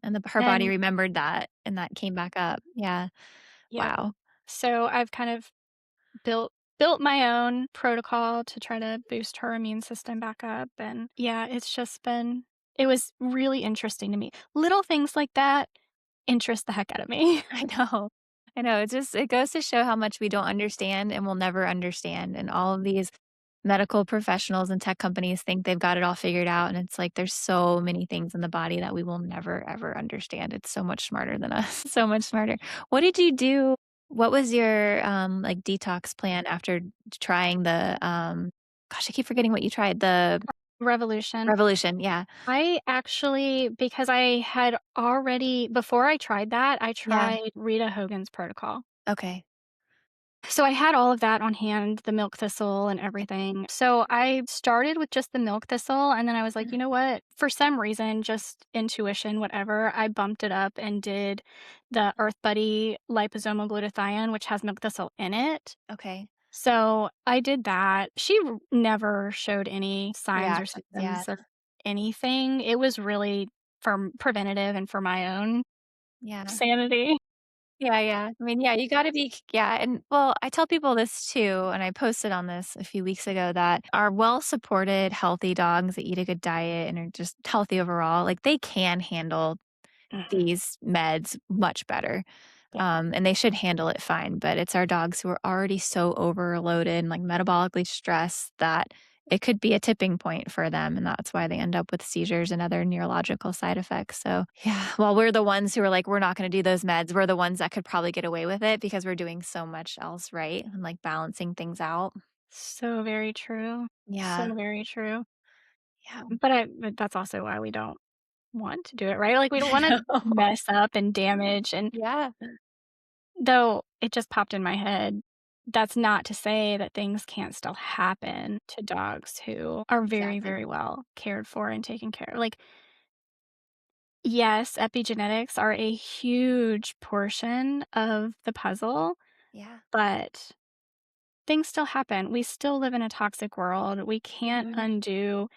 And her body And remembered that, and that came back up. Yeah. yep. Wow. So I've kind of built my own protocol to try to boost her immune system back up, and yeah, it was really interesting to me. Little things like that interest the heck out of me. I know. I know. It goes to show how much we don't understand and will never understand. And all of these medical professionals and tech companies think they've got it all figured out. And it's like there's so many things in the body that we will never, ever understand. It's so much smarter than us. So much smarter. What did you do? What was your like detox plan after trying the gosh, I keep forgetting what you tried. The Revolution. revolution. Yeah. I actually because I had already before I tried that, I Yeah. tried Rita Hogan's protocol. Okay. So I had all of that on hand, the milk thistle and everything. So I started with just the milk thistle and then I was like, "You know what? For some reason, just intuition, whatever, I bumped it up and did the Earth Buddy liposomal glutathione, which has milk thistle in it." Okay. So I did that. She never showed any signs or Reactions. Yeah. symptoms of anything. It was really for preventative and for my own Yeah. sanity. Yeah, yeah. I mean, yeah, you gotta be yeah, and well, I tell people this too, and I posted on this a few weeks ago that our well-supported, healthy dogs that eat a good diet and are just healthy overall, like, they can handle Mhm. these meds much better, Yeah. and they should handle it fine, but it's our dogs who are already so overloaded and, like, metabolically stressed that it could be a tipping point for them, and that's why they end up with seizures and other neurological side effects, so, yeah, while we're the ones who are like, "We're not gonna do those meds," we're the ones that could probably get away with it because we're doing so much else right and, like, balancing things out. So very true. Yeah. So very true. Yeah. But that's also why we don't want to do it, right? Like, we don't wanna I know. mess up and damage, and Yeah. though it just popped in my head, that's not to say that things can't still happen to dogs who are very, Exactly. very well cared for and taken care of. Like, yes, epigenetics are a huge portion of the puzzle, Yeah. but things still happen. We still live in a toxic world. We can't Mhm. undo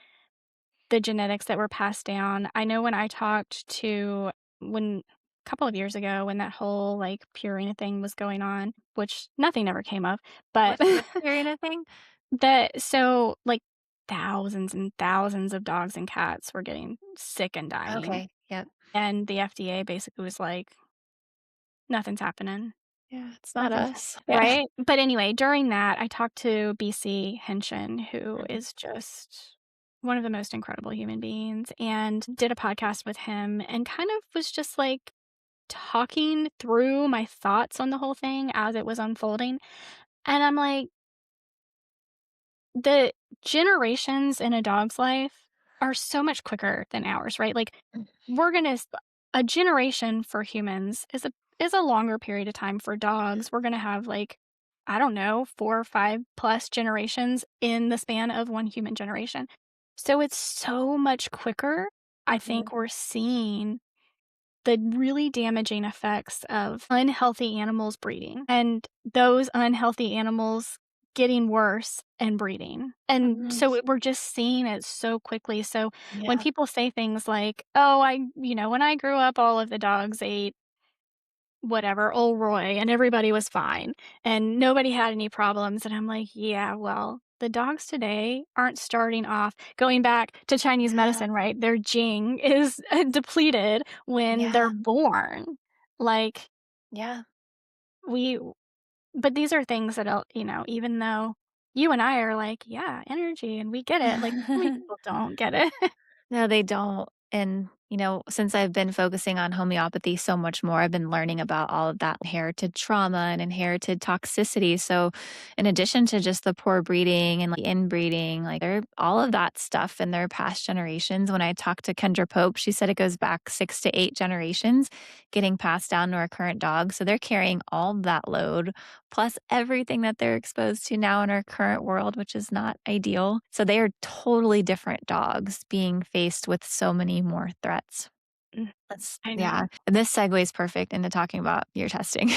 the genetics that were passed down. I know when I talked to when a couple of years ago when that whole, like, Purina thing was going on, which nothing ever came of, but What's the Purina thing? like, thousands and thousands of dogs and cats were getting sick and dying, Okay. Yep. and the FDA basically was like, "Nothing's happening. Yeah, it's not Nothing's us. happening." Yeah. Right? But anyway, during that, I talked to BC Henshin, who Mhm. is just one of the most incredible human beings, and did a podcast with him and kind of was just, like, talking through my thoughts on the whole thing as it was unfolding, and I'm like, the generations in a dog's life are so much quicker than ours, right? Like, Mm. we're gonna a generation for humans is a longer period of time. For dogs, we're gonna have, like, I don't know, 4 or 5 plus generations in the span of one human generation. So it's so much quicker. I Mhm. think we're seeing the really damaging effects of unhealthy animals breeding and those unhealthy animals getting worse and breeding. And Mhm. so we're just seeing it so quickly. So when Yeah. people say things like, "Oh, when I grew up, all of the dogs ate whatever, Old Roy, and everybody was fine, and nobody had any problems." And I'm like, "Yeah, well, the dogs today aren't starting off going back to Chinese Yeah. medicine, right? Their Jing is depleted when they're Yeah. born. Like, Yeah. we but these are things that, even though you and I are like, "Yeah, energy, and we get it," like, so many people don't get it. No, they don't. And, since I've been focusing on homeopathy so much more, I've been learning about all of that inherited trauma and inherited toxicity. So, in addition to just the poor breeding and like inbreeding, like they're all of that stuff in their past generations. When I talked to Kendra Pope, she said it goes back 6 to 8 generations getting passed down to our current dog. So, they're carrying all that load plus everything that they're exposed to now in our current world, which is not ideal. So they are totally different dogs being faced with so many more threats. Mm, I Yeah. know. This segues perfect into talking about your testing.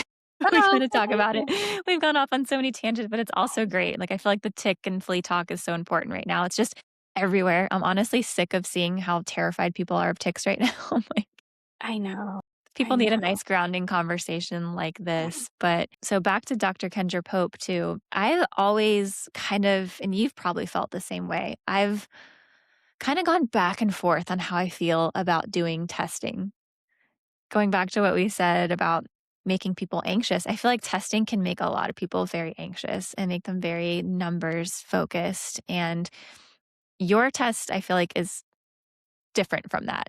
We Oh, gotta talk thank about it. you. We've gone off on so many tangents, but it's also great. Like I feel like the tick and flea talk is so important right now. It's just everywhere. I'm honestly sick of seeing how terrified people are of ticks right now. Like I know. I people need a know. nice grounding conversation like this. But so back to Dr. Kendra Pope too. I've always kind of, and you've probably felt the same way. I've kind of gone back and forth on how I feel about doing testing. Going back to what we said about making people anxious, I feel like testing can make a lot of people very anxious and make them very numbers focused. And your test, I feel like, is different from that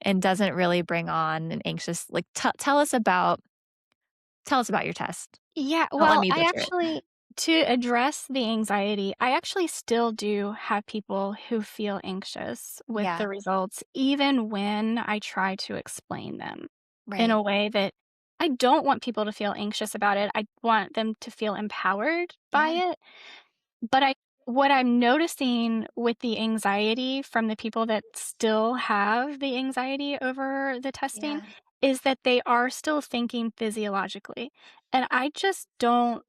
and doesn't really bring on an anxious like tell us about your test. Yeah, Don't let well, me butcher it. to address the anxiety, I actually still do have people who feel anxious with Yeah, the results, even when I try to explain them in right. a way that I don't want people to feel anxious about it. I want them to feel empowered by Yeah, it. But what I'm noticing with the anxiety from the people that still have the anxiety over the testing yeah, is that they are still thinking physiologically. And I just don't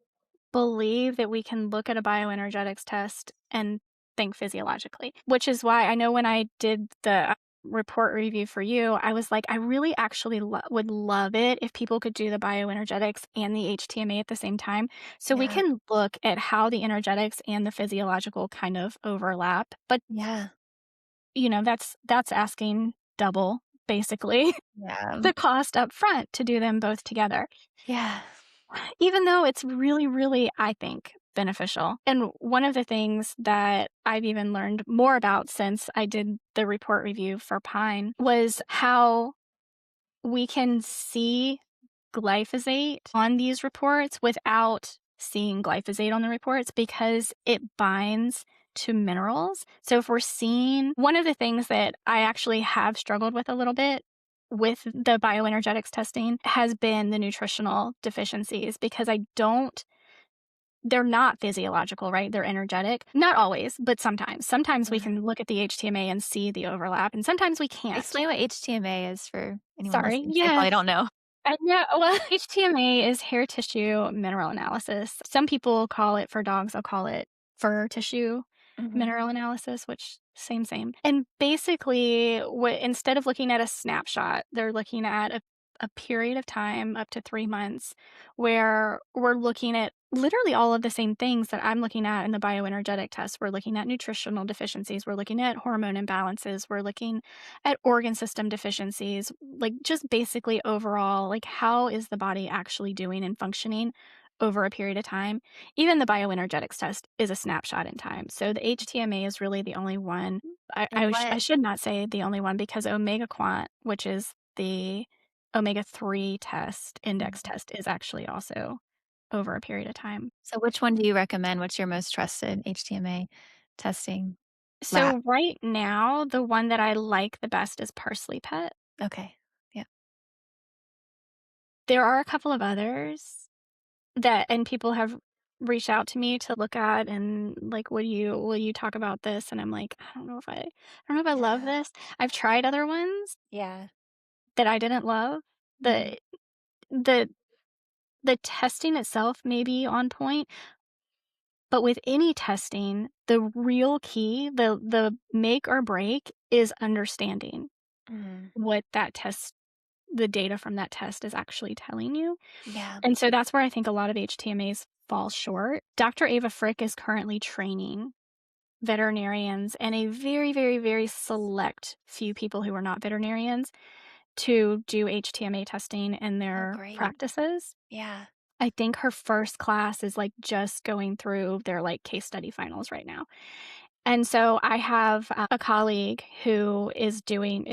believe that we can look at a bioenergetics test and think physiologically, which is why I know when I did the report review for you, I was like, I really actually would love it if people could do the bioenergetics and the HTMA at the same time. So we yeah, can look at how the energetics and the physiological kind of overlap. But, yeah, that's asking double, basically, yeah, the cost up front to do them both together. yeah, Even though it's really, really, I think, beneficial. And one of the things that I've even learned more about since I did the report review for Pine was how we can see glyphosate on these reports without seeing glyphosate on the reports because it binds to minerals. So if we're seeing one of the things that I actually have struggled with a little bit with the bioenergetics testing has been the nutritional deficiencies because they're not physiological, right? They're energetic. Not always, but sometimes. Sometimes we yeah. can look at the HTMA and see the overlap, and sometimes we can't. Explain what HTMA is for anyone Sorry. listening, 'cause they Yes. probably don't know. I know. Well, HTMA is hair tissue mineral analysis. Some people call it for dogs, I'll call it fur tissue Mhm. mineral analysis, which same, same. And basically, instead of looking at a snapshot, they're looking at a period of time up to 3 months where we're looking at literally all of the same things that I'm looking at in the bioenergetic test. We're looking at nutritional deficiencies, we're looking at hormone imbalances, we're looking at organ system deficiencies, like just basically overall, like how is the body actually doing and functioning over a period of time. Even the bioenergetics test is a snapshot in time. So the HTMA is really the only one. And I what should not say the only one because Omega Quant, which is the omega 3 test, index Mhm. test, is actually also over a period of time. So which one do you recommend? What's your most trusted HTMA testing? lab? So right now, the one that I like the best is Parsley Pet. Okay. Yeah. There are a couple of others that and people have reached out to me to look at and like, will you talk about this? And I'm like, I don't know if I love Yeah. this. I've tried other ones Yeah. that I didn't love. Mhm. The the the testing itself may be on point, but with any testing, the real key, the make or break is understanding Mhm. what that test the data from that test is actually telling you. Yeah. And so that's where I think a lot of HTMAs fall short. Dr. Ava Frick is currently training veterinarians and a very, very, very select few people who are not veterinarians to do HTMA testing in Oh, their great. practices. Yeah. I think her first class is like just going through their like case study finals right now. And so I have a colleague who is doing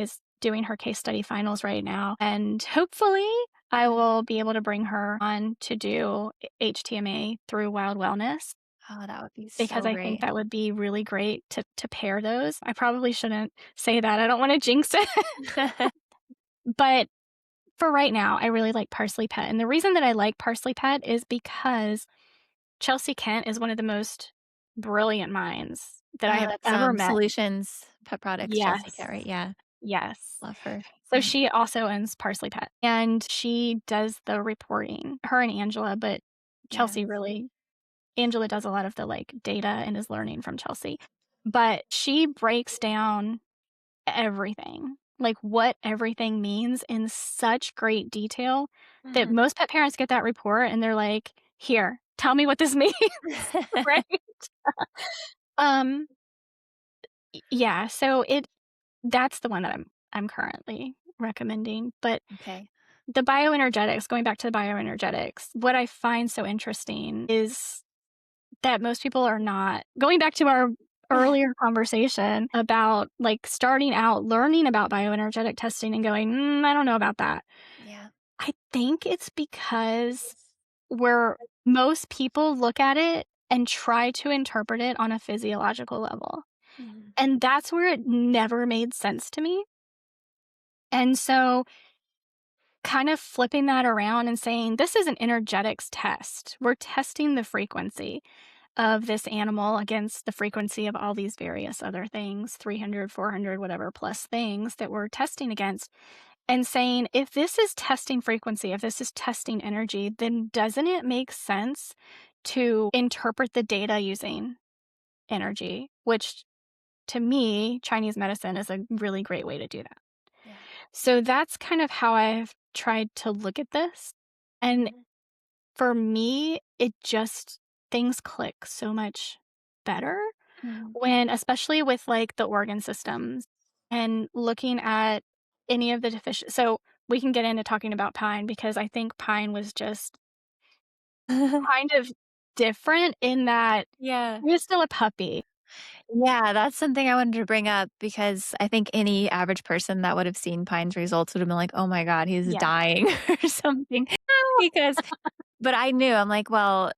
her case study finals right now, and hopefully I will be able to bring her on to do HTMA through Wild Wellness Oh, that would be because so I think great. that would be really great to pair those. I probably shouldn't say that. I don't want to jinx it. But for right now, I really like Parsley Pet. And the reason that I like Parsley Pet is because Chelsea Kent is one of the most brilliant minds that I Oh, have that's, ever met. Solutions Pet Products, Chelsea Yes. Cat, right? Yeah. Yes. Love her. So Yeah. she also owns Parsley Pet, and she does the reporting, her and Angela, but Yes. Chelsea really Angela does a lot of the, like, data and is learning from Chelsea. But she breaks down everything, like, what everything means in such great detail that Mhm. most pet parents get that report and they're like, "Here, tell me what this means." Right? Um, yeah, so that's the one that I'm currently recommending, but Okay. the bioenergetics, going back to the bioenergetics, what I find so interesting is that most people are not going back to our earlier conversation about, like, starting out learning about bioenergetic testing and going, I don't know about that." Yeah. I think it's because where most people look at it and try to interpret it on a physiological level, Mhm. and that's where it never made sense to me. And so kind of flipping that around and saying, "This is an energetics test. We're testing the frequency of this animal against the frequency of all these various other things, 300, 400, whatever plus things that we're testing against." And saying, if this is testing frequency, if this is testing energy, then doesn't it make sense to interpret the data using energy? Which to me, Chinese medicine is a really great way to do that. Yeah. So that's kind of how I've tried to look at this. And Mhm. for me, it just things click so much better Mhm. when, especially with like the organ systems and looking at any of the deficient. So we can get into talking about Pine because I think Pine was just kind of different in that Yeah. he was still a puppy. Yeah, that's something I wanted to bring up because I think any average person that would have seen Pine's results would have been like, "Oh my god, he's Yeah. dying," or something. Because but I knew, I'm like, well,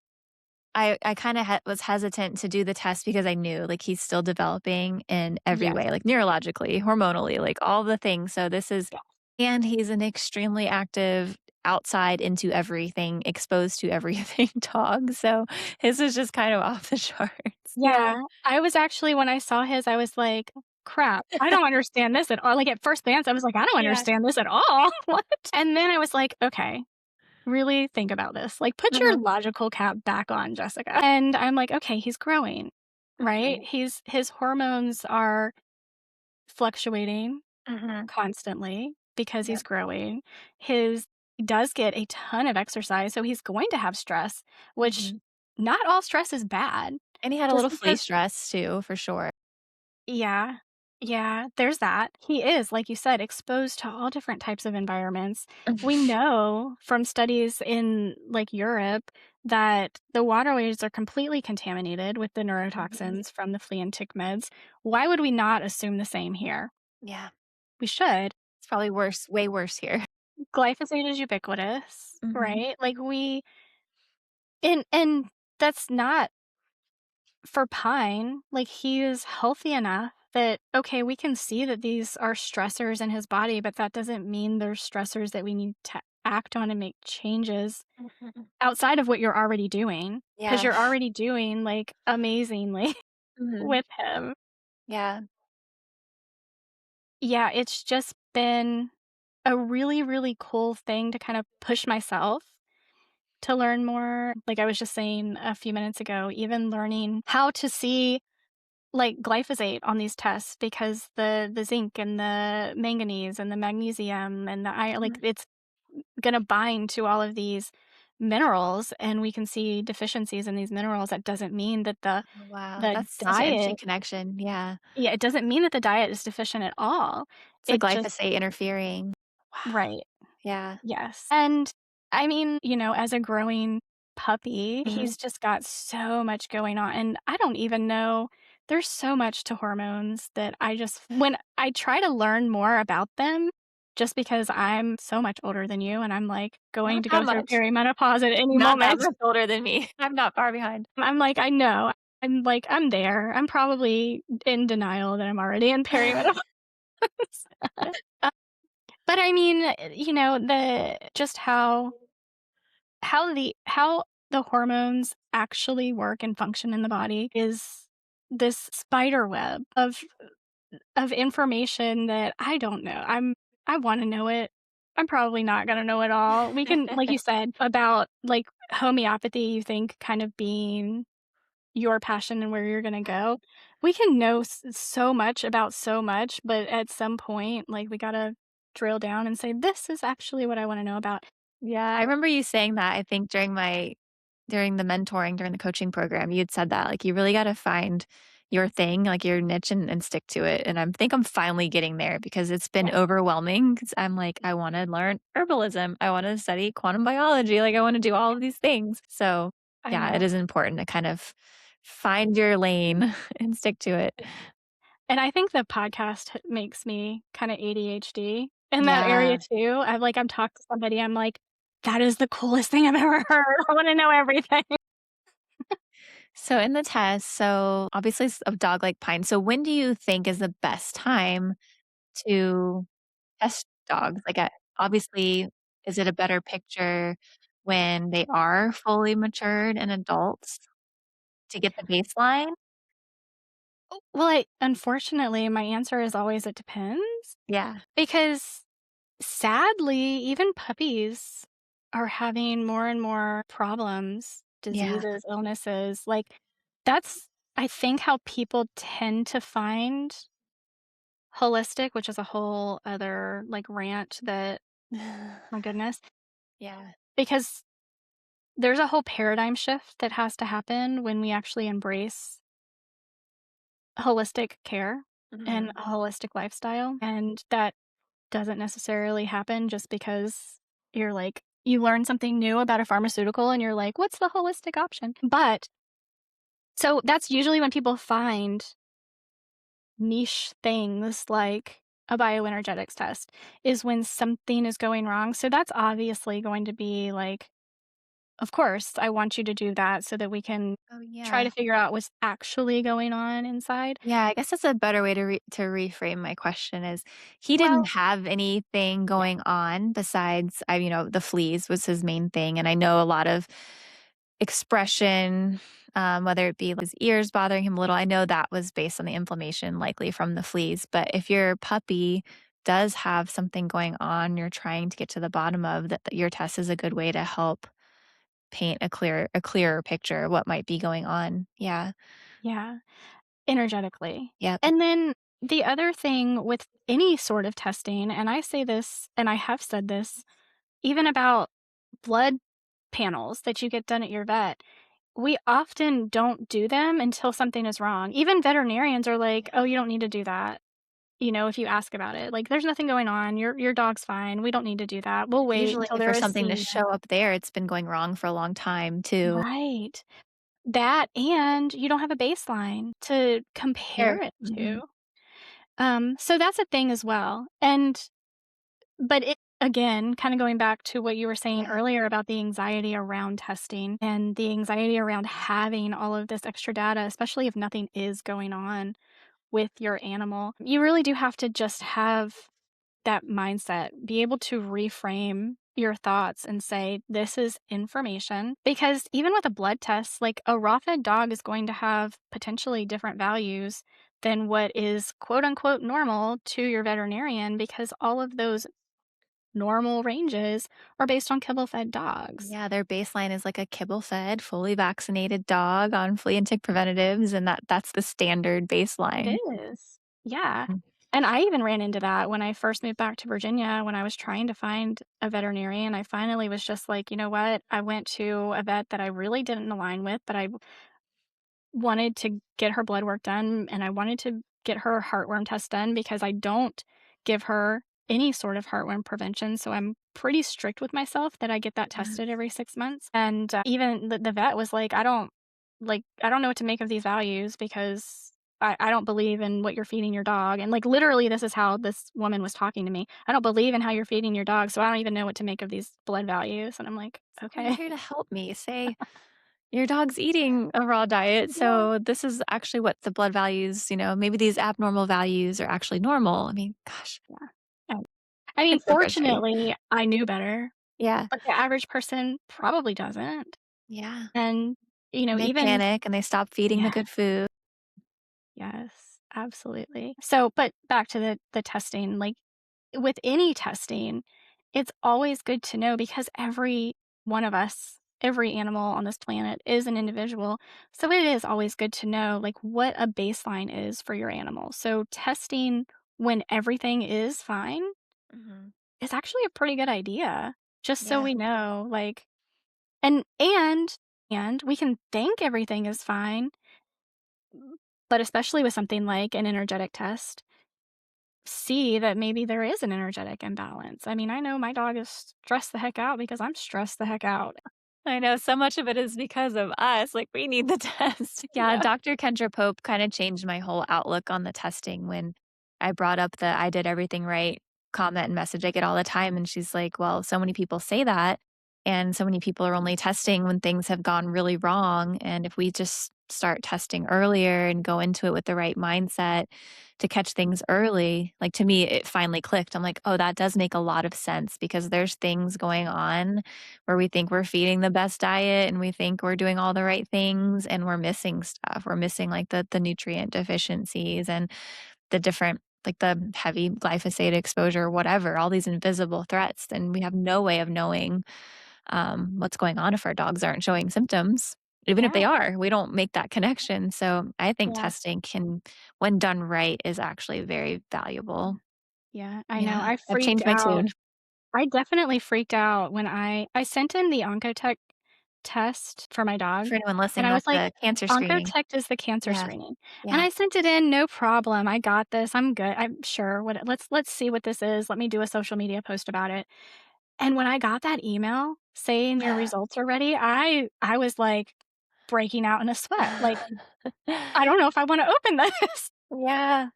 I kinda was hesitant to do the test because I knew, like, he's still developing in every Yes. way, like, neurologically, hormonally, like, all the things, so this is Yeah. and he's an extremely active outside into everything, exposed to everything dog, so his is just kind of off the charts. Yeah. Yeah. I was actually when I saw his, I was like, "Crap, I don't understand this at all." Like, at first glance, I was like, "I don't Yeah. understand this at all. What?" And then I was like, "Okay, really think about this. Like, put your Uh-huh. logical cap back on, Jessica." And I'm like, "Okay, he's growing, right? Right. His hormones are fluctuating Mhm. constantly because he's Yep. growing. His he does get a ton of exercise, so he's going to have stress, which Mhm. not all stress is bad. And he had a Just little flea because stress too, for sure. yeah. Yeah, there's that. He is, like you said, exposed to all different types of environments. We know from studies in, like, Europe that the waterways are completely contaminated with the Mhm. neurotoxins from the flea and tick meds. Why would we not assume the same here? Yeah. We should. It's probably worse, way worse here. Glyphosate is ubiquitous, Mhm. right? Like, we and that's not for Pine, like, he is healthy enough that, okay, we can see that these are stressors in his body, but that doesn't mean they're stressors that we need to act on and make changes Mhm. outside of what you're already doing, because 'cause Yeah. you're already doing, like, amazingly Mhm. with him. Yeah. Yeah, it's just been a really, really cool thing to kind of push myself to learn more. Like I was just saying a few minutes ago, even learning how to see like glyphosate on these tests because the zinc and the manganese and the magnesium and the iron, like Mhm. it's gonna bind to all of these minerals and we can see deficiencies in these minerals. That doesn't mean that Oh, wow. the That's such an interesting diet connection. Yeah. yeah, it doesn't mean that the diet is deficient at all. It's the It just glyphosate interfering. Wow. right. Yeah. Yes. And I mean, as a growing puppy, Mhm. he's just got so much going on. And I don't even know, there's so much to hormones that when I try to learn more about them, just because I'm so much older than you and I'm like going Not to that go through much. perimenopause at any Not that moment, much older than me. I'm not far behind. I'm like, I know. I'm like, I'm there. I'm probably in denial that I'm already in perimenopause. Uh, but I mean, the just how the hormones actually work and function in the body is this spider web of information that I don't know. I wanna know it. I'm probably not gonna know it all. We can like you said, about, like, homeopathy, you think kind of being your passion and where you're gonna go. We can know so much about so much, but at some point, like, we gotta drill down and say, "This is actually what I wanna know about." Yeah, I remember you saying that, I think during the mentoring, during the coaching program, you'd said that, like, you really gotta find your thing, like, your niche and stick to it, and I'm finally getting there because it's been Yeah. overwhelming. Because 'cause I'm like, "I wanna learn herbalism, I wanna study quantum biology, like, I wanna do all of these things." So, I yeah, it know. is important to kind of find your lane and stick to it. And I think the podcast makes me kinda ADHD in that area Yeah. too. I'm talking to somebody, I'm like, "That is the coolest thing I've ever heard. I wanna know everything." So in the test, so obviously it's a dog like Pine. So when do you think is the best time to test dogs? Like, obviously, is it a better picture when they are fully matured and adults to get the baseline? Well, unfortunately, my answer is always it depends, Yeah. because sadly, even puppies are having more and more problems, Yeah. diseases, illnesses, like, that's I think how people tend to find holistic, which is a whole other, like, rant that my goodness, Yeah. because there's a whole paradigm shift that has to happen when we actually embrace holistic care and Mhm. a holistic lifestyle, and that doesn't necessarily happen just because you learn something new about a pharmaceutical and you're like, "What's the holistic option?" But so that's usually when people find niche things like a bioenergetics test is when something is going wrong. So that's obviously going to be like, of course, I want you to do that so that we can Oh, try to yeah. figure out what's actually going on inside. Yeah, I guess that's a better way to reframe my question is he didn't Well, have anything yeah, going on besides the fleas was his main thing, and I know a lot of expression, whether it be his ears bothering him a little, I know that was based on the inflammation likely from the fleas, but if your puppy does have something going on you're trying to get to the bottom of, that your test is a good way to help paint a clearer picture of what might be going on. Yeah. yeah, energetically. Yep. And then the other thing with any sort of testing, and I say this and I have said this even about blood panels that you get done at your vet, we often don't do them until something is wrong. Even veterinarians are like, "Oh, you don't need to do that." If you ask about it, like, "There's nothing going on. Your dog's fine. We don't need to do that. We'll wait Usually until they're for a something to season." show up there, it's been going wrong for a long time too. Right. That and you don't have a baseline to compare Here. it to. Mhm. So that's a thing as well. But it again, kind of going back to what you were saying Yeah. earlier about the anxiety around testing and the anxiety around having all of this extra data, especially if nothing is going on with your animal. You really do have to just have that mindset, be able to reframe your thoughts and say, this is information. Because even with a blood test, like a raw fed dog is going to have potentially different values than what is quote unquote normal to your veterinarian because all of those normal ranges are based on kibble fed dogs. Yeah, their baseline is like a kibble-fed, fully vaccinated dog on flea and tick preventatives, and that's the standard It baseline. is. Yeah. Mhm. And I even ran into that when I first moved back to Virginia when I was trying to find a veterinarian. I finally was just like, you know what? I went to a vet that I really didn't align with, but I wanted to get her blood work done and I wanted to get her heartworm test done because I don't give her any sort of heartworm prevention. So I'm pretty strict with myself that I get that Mhm. tested every 6 months. And even the vet was like, I don't know what to make of these values because I don't believe in what you're feeding your dog. And like literally, this is how this woman was talking to me. I don't believe in how you're feeding your dog. So I don't even know what to make of these blood values. And I'm like, Well, you're okay. here to help me. Say, your dog's eating a raw diet, Yeah. so this is actually what the blood values, maybe these abnormal values are actually normal. I mean, gosh, Yeah. I mean, it's so frustrating. fortunately, I knew better, Yeah. but the average person probably doesn't. Yeah. And, And they even panic and they stop feeding the yeah, good food. yes, absolutely. So, but back to the testing, like, with any testing, it's always good to know because every one of us, every animal on this planet is an individual. So it is always good to know, like, what a baseline is for your animal. So testing when everything is fine Mhm. is actually a pretty good idea, just so Yeah. we know, like and we can think everything is fine, but especially with something like an energetic test, see that maybe there is an energetic imbalance. I mean, I know my dog is stressed the heck out because I'm stressed the heck out. I know so much of it is because of us, like, we need the test. Yeah, Yeah. Dr. Kendra Pope kinda changed my whole outlook on the testing when I brought up the "I did everything right" comment and message I get all the time, and she's like, "Well, so many people say that, and so many people are only testing when things have gone really wrong, and if we just start testing earlier and go into it with the right mindset to catch things early," like, to me, it finally clicked. I'm like, "Oh, that does make a lot of sense," because there's things going on where we think we're feeding the best diet and we think we're doing all the right things and we're missing stuff. We're missing like the nutrient deficiencies and the different like the heavy glyphosate exposure, whatever, all these invisible threats. And we have no way of knowing what's going on if our dogs aren't showing symptoms. Even if Yeah. they are, we don't make that connection. So I think Yeah. testing can, when done right, is actually very valuable. Yeah. I know. Yeah, I I've freaked changed my out. tune. I definitely freaked out when I sent in the Oncotec test for my dog, For anyone and listening, I was that's like, the cancer screening. "Oncotec is the cancer Yeah, screening," and yeah. I sent it in, no problem, I got this, I'm good, I'm sure, what let's see what this is, let me do a social media post about it, and when I got that email saying your results are ready, I was, like, breaking out in a sweat, like, I don't know if I wanna open this. Yeah.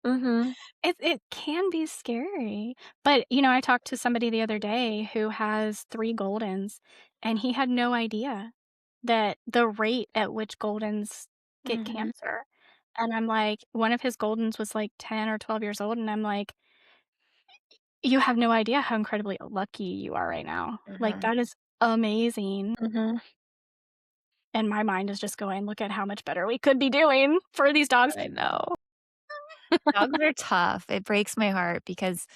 Mhm. It can be scary, but, I talked to somebody the other day who has 3 Goldens, and he had no idea that the rate at which Goldens get Mhm. cancer, and I'm like one of his Goldens was, like, 10 or 12 years old, and I'm like, "You have no idea how incredibly lucky you are right now, like, Mhm. that is amazing," Mhm. and my mind is just going, "Look at how much better we could be doing for these dogs." I know. Dogs are tough. It breaks my heart because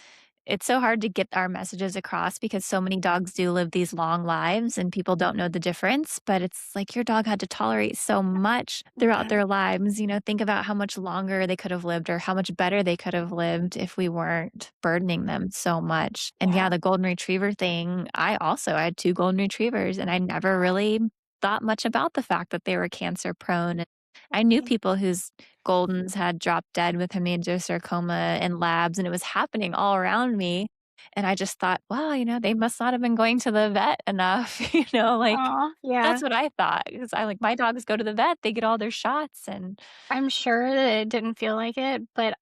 it's so hard to get our messages across because so many dogs do live these long lives and people don't know the difference. But it's like your dog had to tolerate so much throughout Yeah, their lives. Think about how much longer they could have lived or how much better they could have lived if we weren't burdening them so much. And yeah, yeah, the golden retriever thing, I had two golden retrievers and I never really thought much about the fact that they were cancer prone. I knew right, people whose Goldens had dropped dead with hemangiosarcoma in labs, and it was happening all around me. And I just thought, "Wow, they must not have been going to the vet enough," like, aw, yeah. that's what I thought because I like, my dogs go to the vet, they get all their shots and I'm sure that it didn't feel like it, but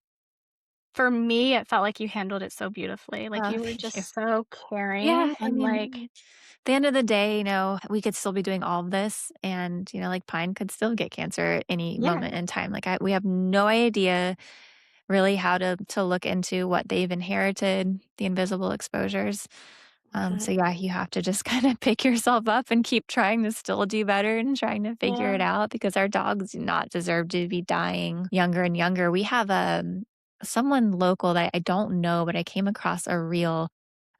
for me, it felt like you handled it so beautifully. Like, Oh, you were thank you. just so Yeah, caring I and, like, mean, at the end of the day, we could still be doing all of this and, like Pine could still get cancer at any yeah, moment in time. Like we have no idea really how to look into what they've inherited, the invisible exposures. mhm, So yeah, you have to just kind of pick yourself up and keep trying to still do better and trying to figure yeah, it out because our dogs do not deserve to be dying younger and younger. We have someone local that I don't know, but I came across a reel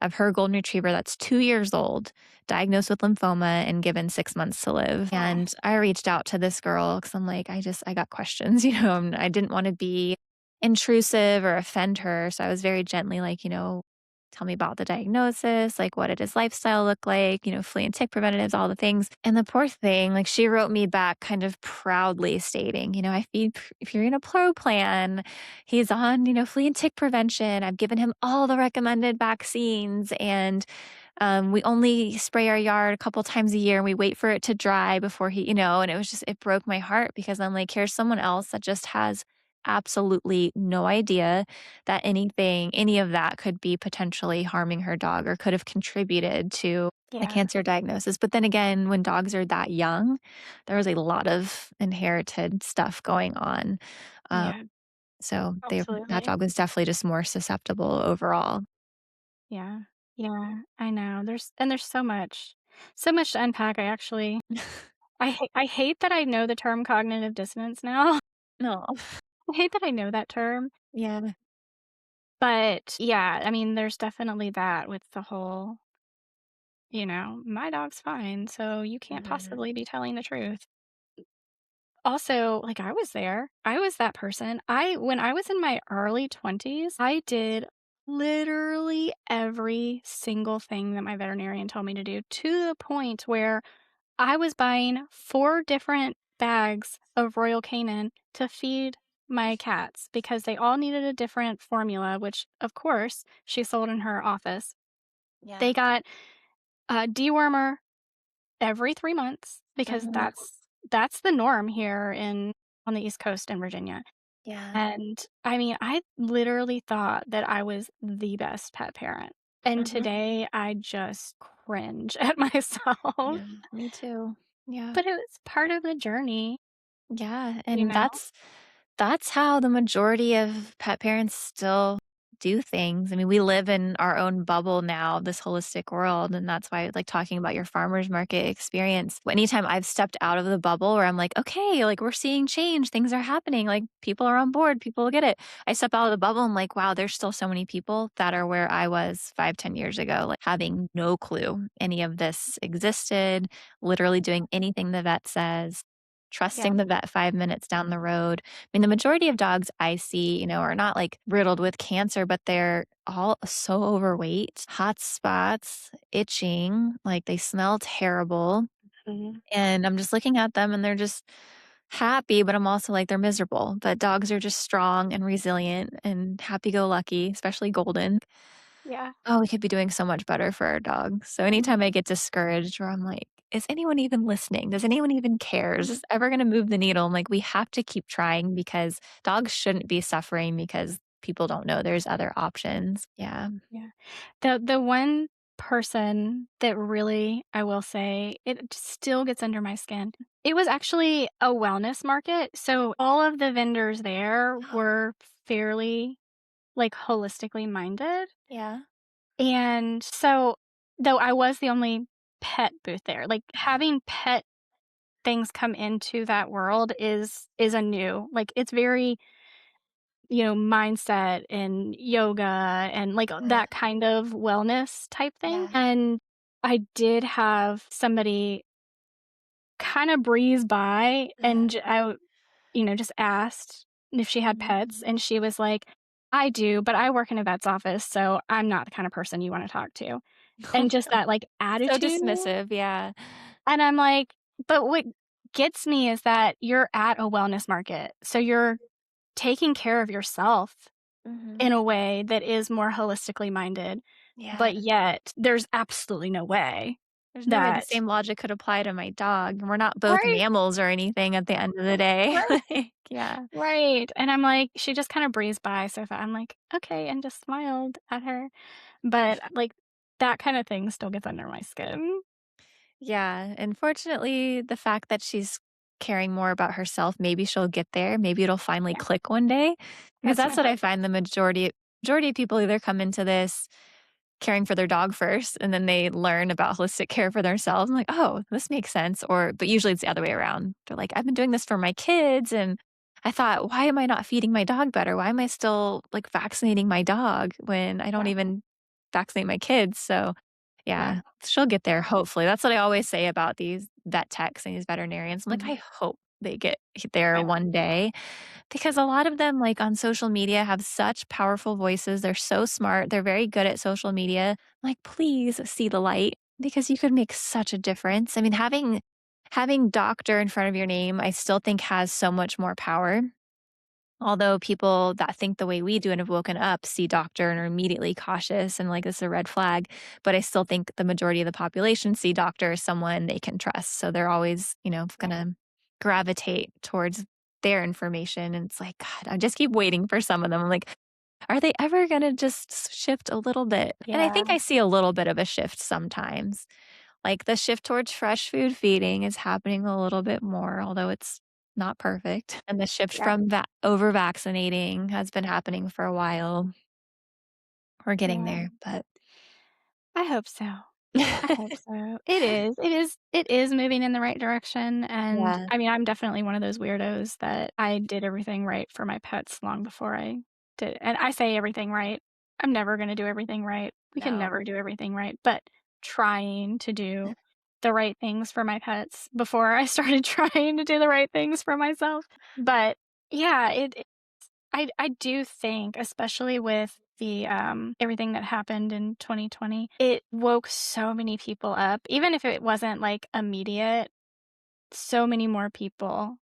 of her golden retriever that's 2 years old, diagnosed with lymphoma and given 6 months to live. oh, And I reached out to this girl because I'm like, I got questions, and I didn't want to be intrusive or offend her. So I was very gently like, tell me about the diagnosis, like what did his lifestyle look like, flea and tick preventatives, all the things. And the poor thing, like she wrote me back kind of proudly stating, I feed if you're in a pro plan, he's on, flea and tick prevention. I've given him all the recommended vaccines and we only spray our yard a couple times a year and we wait for it to dry before and it broke my heart because I'm like, here's someone else that just has absolutely no idea that any of that could be potentially harming her dog or could have contributed to a yeah, cancer diagnosis. But then again, when dogs are that young, there was a lot of inherited stuff going on. Um, yeah, so that absolutely. dog was definitely just more susceptible overall. Yeah, yeah, I know. There's so much to unpack. I hate that I know the term cognitive dissonance now. No. I hate that I know that term, Yeah. but yeah, I mean, there's definitely that with the whole, "My dog's fine, so you can't Mhm. possibly be telling the truth." Also, like, I was there. I was that person. I When I was in my early 20s, I did literally every single thing that my veterinarian told me to do, to the point where I was buying 4 different bags of Royal Canin to feed my cats because they all needed a different formula, which, of course, she sold in her office. Yeah. They got a dewormer every 3 months because Mhm. that's the norm here in on the East Coast in Virginia, Yeah. and, I mean, I literally thought that I was the best pet parent, and Mhm. today I just cringe at myself, Yeah, me too. Yeah. but it was part of the journey, Yeah, you and know? that's how the majority of pet parents still do things. I mean, we live in our own bubble now, this holistic world, and that's why like talking about your farmers market experience. Anytime I've stepped out of the bubble where I'm like, okay, like we're seeing change, things are happening, like people are on board, people get it. I step out of the bubble, I'm like, wow, there's still so many people that are where I was 5, 10 years ago, like having no clue any of this existed, literally doing anything the vet says, Yeah. trusting the vet 5 minutes down the road. I mean, the majority of dogs I see, are not like riddled with cancer, but they're all so overweight, hot spots, itching, like they smell terrible. Mhm. And I'm just looking at them and they're just happy, but I'm also like, they're miserable. But dogs are just strong and resilient and happy go lucky, especially Golden. Yeah. Oh, we could be doing so much better for our dog. So anytime I get discouraged where I'm like, is anyone even listening? Does anyone even care? Is this ever going to move the needle? I'm like, we have to keep trying because dogs shouldn't be suffering because people don't know there's other options. Yeah. Yeah. The one person that really, I will say, it still gets under my skin. It was actually a wellness market, so all of the vendors there were fairly, like, holistically minded, Yeah. and so though I was the only pet booth there, like, having pet things come into that world is a new, like, it's very, mindset and yoga and, like, Yeah. that kind of wellness type thing, Yeah. and I did have somebody kinda breeze by and just asked if she had pets, Mhm. and she was like, "I do, but I work in a vet's office, so I'm not the kind of person you wanna talk to." Oh, And just no. that, like, So attitude, dismissive. Yeah. and I'm like, "But what gets me is that you're at a wellness market, so you're taking care of yourself Hmm. in a way that is more holistically minded, Yeah. but yet there's absolutely no way There's no way the that." same logic could apply to my dog. And we're not both Right, mammals or anything at the end of the day. right. Yeah. Right, and I'm like she just kinda breezed by so I'm like, "Okay," and just smiled at her, but, like, that kinda thing still gets under my skin. Yeah, and fortunately, the fact that she's caring more about herself, maybe she'll get there, maybe it'll finally Yeah, click one day, because that's that's my what I hope. find the majority of people either come into this caring for their dog first, and then they learn about holistic care for themselves. I'm like, "Oh, this makes sense," but usually it's the other way around. They're like, "I've been doing this for my kids, and I thought, why am I not feeding my dog better? Why am I still, like, vaccinating my dog when I don't Yeah, even vaccinate my kids?" So, yeah, yeah, she'll get there, hopefully. That's what I always say about these vet techs and these veterinarians. I'm like, mhm, "I hope they get there I one day," because a lot of them, like, on social media have such powerful voices. They're so smart. They're very good at social media. Like, please see the light because you could make such a difference. I mean, having doctor in front of your name, I still think has so much more power. Although people that think the way we do and have woken up see doctor and are immediately cautious and like, "This is a red flag," but I still think the majority of the population see doctor as someone they can trust, so they're always, right, gonna gravitate towards their information, and it's like, God, I just keep waiting for some of them. I'm like, "Are they ever gonna just shift a little bit?" And I yeah, think I see a little bit of a shift sometimes. Like, the shift towards fresh food feeding is happening a little bit more, although it's not perfect, and the shift yeah, from over vaccinating has been happening for a while. We're getting yeah. there, but I hope so. I hope so. It is moving in the right direction, and, Yeah, I mean, I'm definitely one of those weirdos that I did everything right for my pets long before I did and I say everything right. I'm never gonna do everything right. We can no. never do everything right, but trying to do the right things for my pets before I started trying to do the right things for myself. But, yeah, I do think, especially with the, everything that happened in 2020, it woke so many people up. Even if it wasn't, like, immediate, so many more people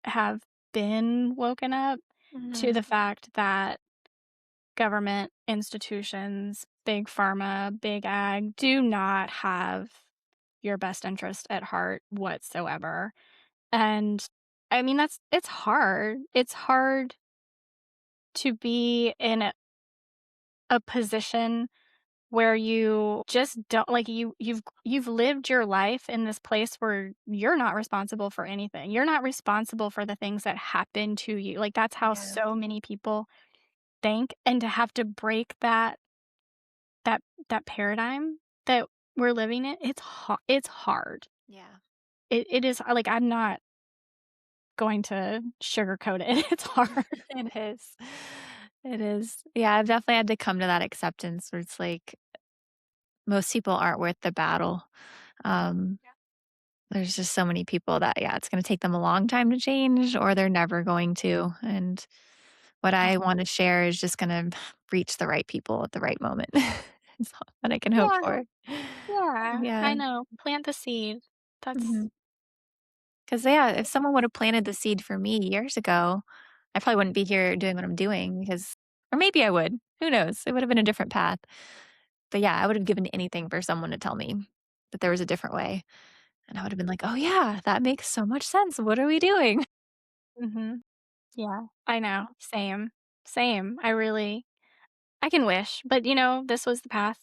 have been woken up to the Mhm. fact that government institutions, big pharma, big ag do not have your best interest at heart whatsoever. And, I mean, it's hard. It's hard to be in a position where you just don't like you've lived your life in this place where you're not responsible for anything. You're not responsible for the things that happen to you. Like that's how Yeah, so many people think and to have to break that that paradigm that we're living in, it's hard. yeah. It is like I'm not going to sugarcoat it. It's hard. It is. It is. Yeah, I've definitely had to come to that acceptance where it's like, most people aren't worth the battle. Um, there's just so many people that, yeah, it's gonna take them a long time to change or they're never going to, and what Yeah. I wanna share is just gonna reach the right people at the right moment. That's all that I can hope Yeah. for. Yeah. Yeah. I know. Plant the seed. That's Mhm. 'Cause, yeah, if that's someone would've planted the seed for me years ago, I probably wouldn't be here doing what I'm doing because or maybe I would. Who knows? It would've been a different path. But, yeah, I would've given anything for someone to tell me that there was a different way, and I would've been like, "Oh, yeah, that makes so much sense. What are we doing?" mhm. Yeah, I know. Same. Same. I can wish, but, this was the path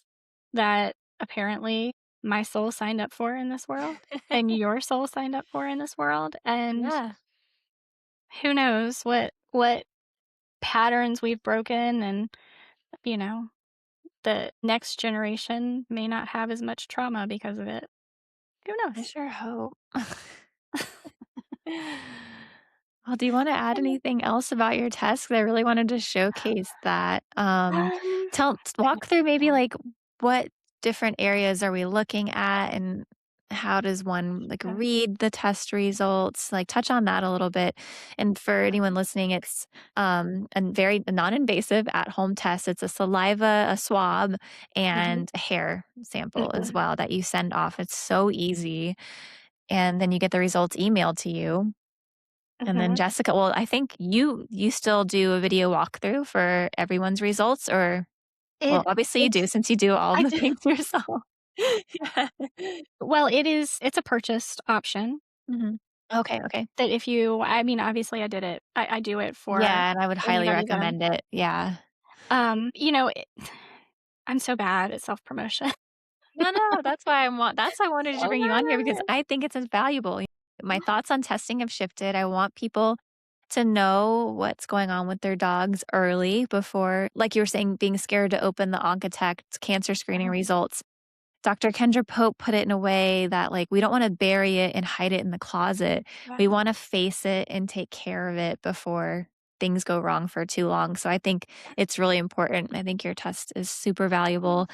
that apparently my soul signed up for in this world, and your soul signed up for in this world, and Yeah. who knows what patterns we've broken and, you know, the next generation may not have as much trauma because of it. Who I knows? sure hope. Well, do you wanna add anything else about your test? 'Cause I really wanted to showcase that. Um, Walk through maybe, yeah, like, what different areas are we looking at, and how does one, like, yeah, read the test results? Like, touch on that a little bit. And for anyone listening, it's, a very non-invasive at-home test. It's a saliva, a swab, mhm, and a hair sample as mhm, well that you send off. It's so easy, and then you get the results emailed to you. And then mhm. Jessica, well, I think you still do a video walkthrough for everyone's results, or well, It obviously you do it's since you do all I the do. things yourself. Yeah. Well, it's a purchased option. Mhm. Okay, okay. That if you I mean, obviously, I did it. I do it for Yeah, and I would highly anybody that recommend it. Yeah. you know, I'm so bad at self-promotion. No, no, that's why I wanted to So bring you on here because bad. I think it's as valuable. My thoughts on testing have shifted. I want people to know what's going on with their dogs early before, like you were saying, being scared to open the Oncotect cancer screening Yeah, results. Dr. Kendra Pope put it in a way that, like, we don't want to bury it and hide it in the closet. yeah, We want to face it and take care of it before things go wrong for too long. So I think it's really important. I think your test is super valuable.